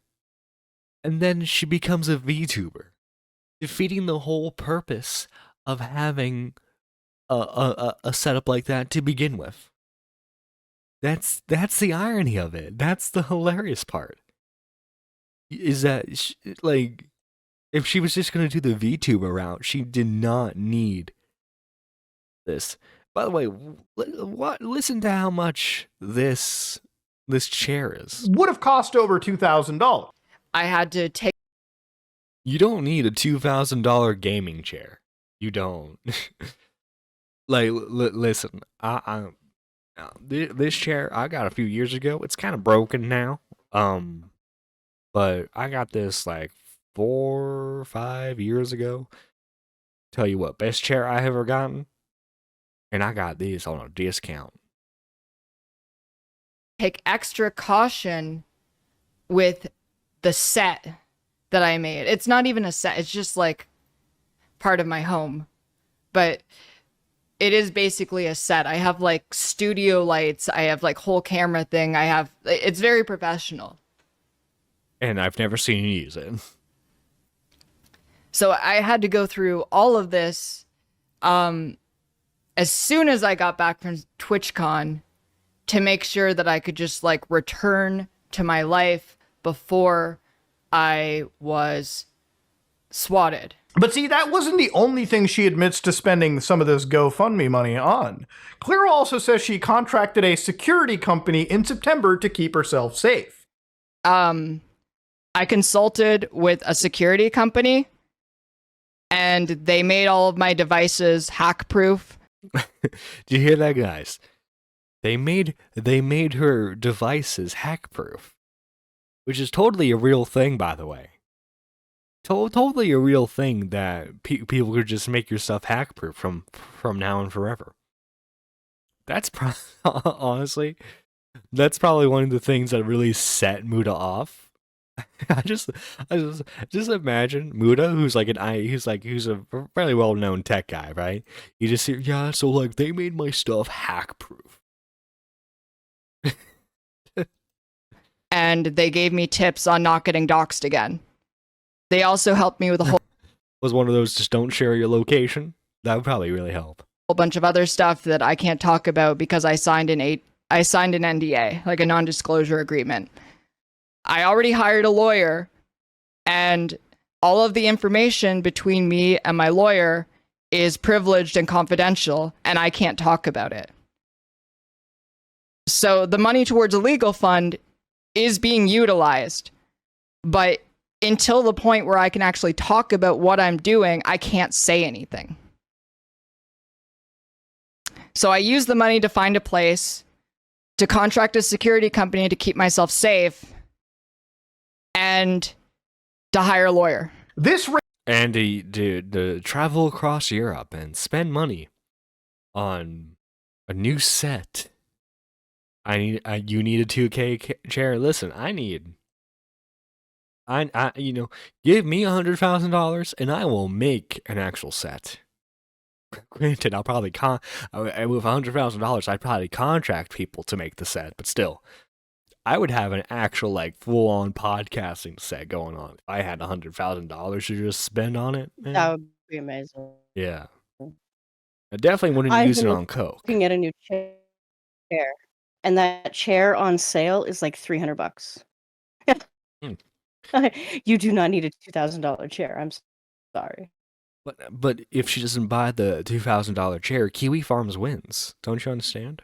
And then she becomes a VTuber, defeating the whole purpose of having a setup like that to begin with. That's the irony of it. That's the hilarious part. Is that, like, if she was just going to do the VTuber route, she did not need this. By the way, listen to how much this chair is. Would have cost over $2,000. I had to take. You don't need a $2,000 gaming chair. You don't. Like, listen, this chair I got a few years ago. It's kind of broken now. But I got this like 4 or 5 years ago. Tell you what, best chair I ever gotten, and I got these on a discount. Take extra caution with the set that I made. It's not even a set, it's just like part of my home. But it is basically a set. I have like studio lights, I have like whole camera thing, it's very professional. And I've never seen you use it. So I had to go through all of this as soon as I got back from TwitchCon to make sure that I could just like return to my life before I was swatted. But see, that wasn't the only thing she admits to spending some of this GoFundMe money on. Clara also says she contracted a security company in September to keep herself safe. I consulted with a security company, and they made all of my devices hack-proof. Did you hear that, guys? They made her devices hack-proof, which is totally a real thing, by the way. Totally a real thing that people could just make your stuff hack-proof from now and forever. That's honestly, that's probably one of the things that really set Muda off. I just imagine Muda, who's a fairly well-known tech guy, right? You just hear, yeah, so like they made my stuff hack-proof. And they gave me tips on not getting doxxed again. They also helped me with a whole Was one of those just don't share your location? That would probably really help. bunch of other stuff that I can't talk about because I signed an NDA, like a non-disclosure agreement. I already hired a lawyer, and all of the information between me and my lawyer is privileged and confidential, and I can't talk about it. So the money towards a legal fund is being utilized, but until the point where I can actually talk about what I'm doing, I can't say anything. So I use the money to find a place, to contract a security company to keep myself safe, and to hire a lawyer. And to travel across Europe and spend money on a new set. You need a 2K chair. Listen, give me $100,000 and I will make an actual set. Granted, I'll probably with $100,000, I'd probably contract people to make the set, but still, I would have an actual like full-on podcasting set going on if I had $100,000 to just spend on it. Man. That would be amazing. Yeah, I definitely wouldn't use it on coke. Looking at a new chair, and that chair on sale is like $300. You do not need a $2,000 chair. I'm sorry. But if she doesn't buy the $2,000 chair, Kiwi Farms wins. Don't you understand?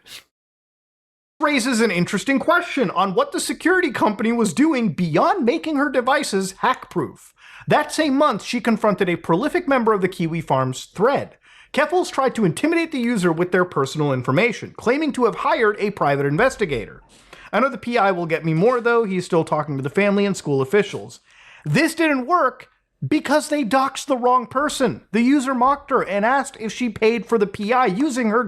Raises an interesting question on what the security company was doing beyond making her devices hack-proof. That same month, she confronted a prolific member of the Kiwi Farms thread. Keffels tried to intimidate the user with their personal information, claiming to have hired a private investigator. I know the PI will get me more, though. He's still talking to the family and school officials. This didn't work because they doxed the wrong person. The user mocked her and asked if she paid for the PI using her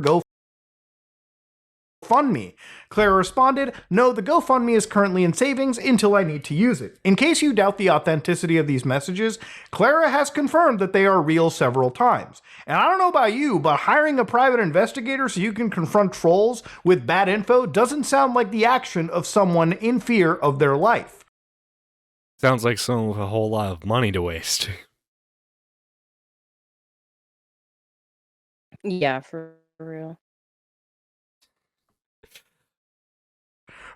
GoFundMe. Clara responded, "No, the GoFundMe is currently in savings until I need to use it." In case you doubt the authenticity of these messages, Clara has confirmed that they are real several times. And I don't know about you, but hiring a private investigator so you can confront trolls with bad info doesn't sound like the action of someone in fear of their life. Sounds like someone with a whole lot of money to waste. Yeah, for real.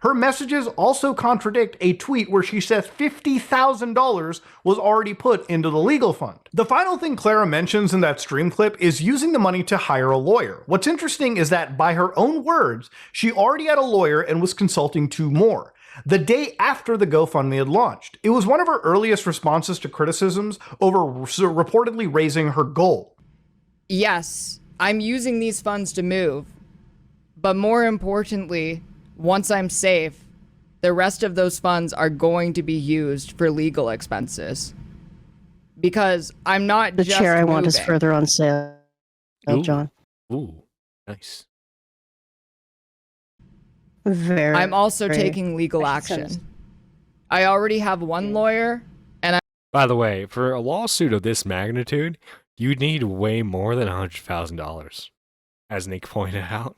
Her messages also contradict a tweet where she says $50,000 was already put into the legal fund. The final thing Clara mentions in that stream clip is using the money to hire a lawyer. What's interesting is that by her own words, she already had a lawyer and was consulting two more. The day after the GoFundMe had launched. It was one of her earliest responses to criticisms over reportedly raising her goal. Yes, I'm using these funds to move, but more importantly, once I'm safe, the rest of those funds are going to be used for legal expenses. Because I'm not The just chair I want is moving. further on sale, Ooh. John. Ooh, nice. Very. I'm also very- taking legal I should send action. I already have one lawyer, and By the way, for a lawsuit of this magnitude, you'd need way more than $100,000, as Nick pointed out.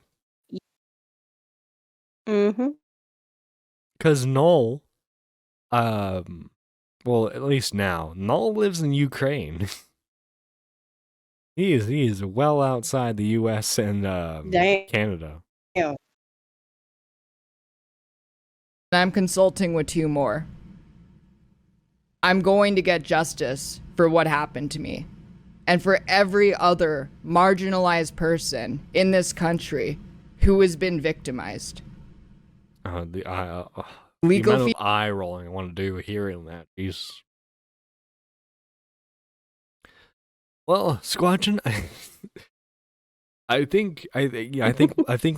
Mm-hmm. Because Null, well, at least now, Null lives in Ukraine. he is well outside the U.S. and Damn. Canada. I'm consulting with 2 more. I'm going to get justice for what happened to me, and for every other marginalized person in this country who has been victimized. The Legal amount fee- of eye rolling I want to do hearing that. Jeez. Well, Squadron, I think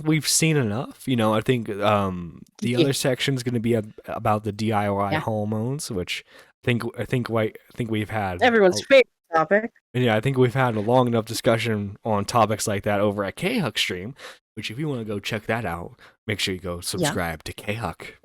we've seen enough. You know, I think the other section is going to be about the DIY hormones, which I think we've had Everyone's favorite topic. yeah, I think we've had a long enough discussion on topics like that over at K-Huck stream. Which, if you want to go check that out, make sure you go subscribe to K-Huck.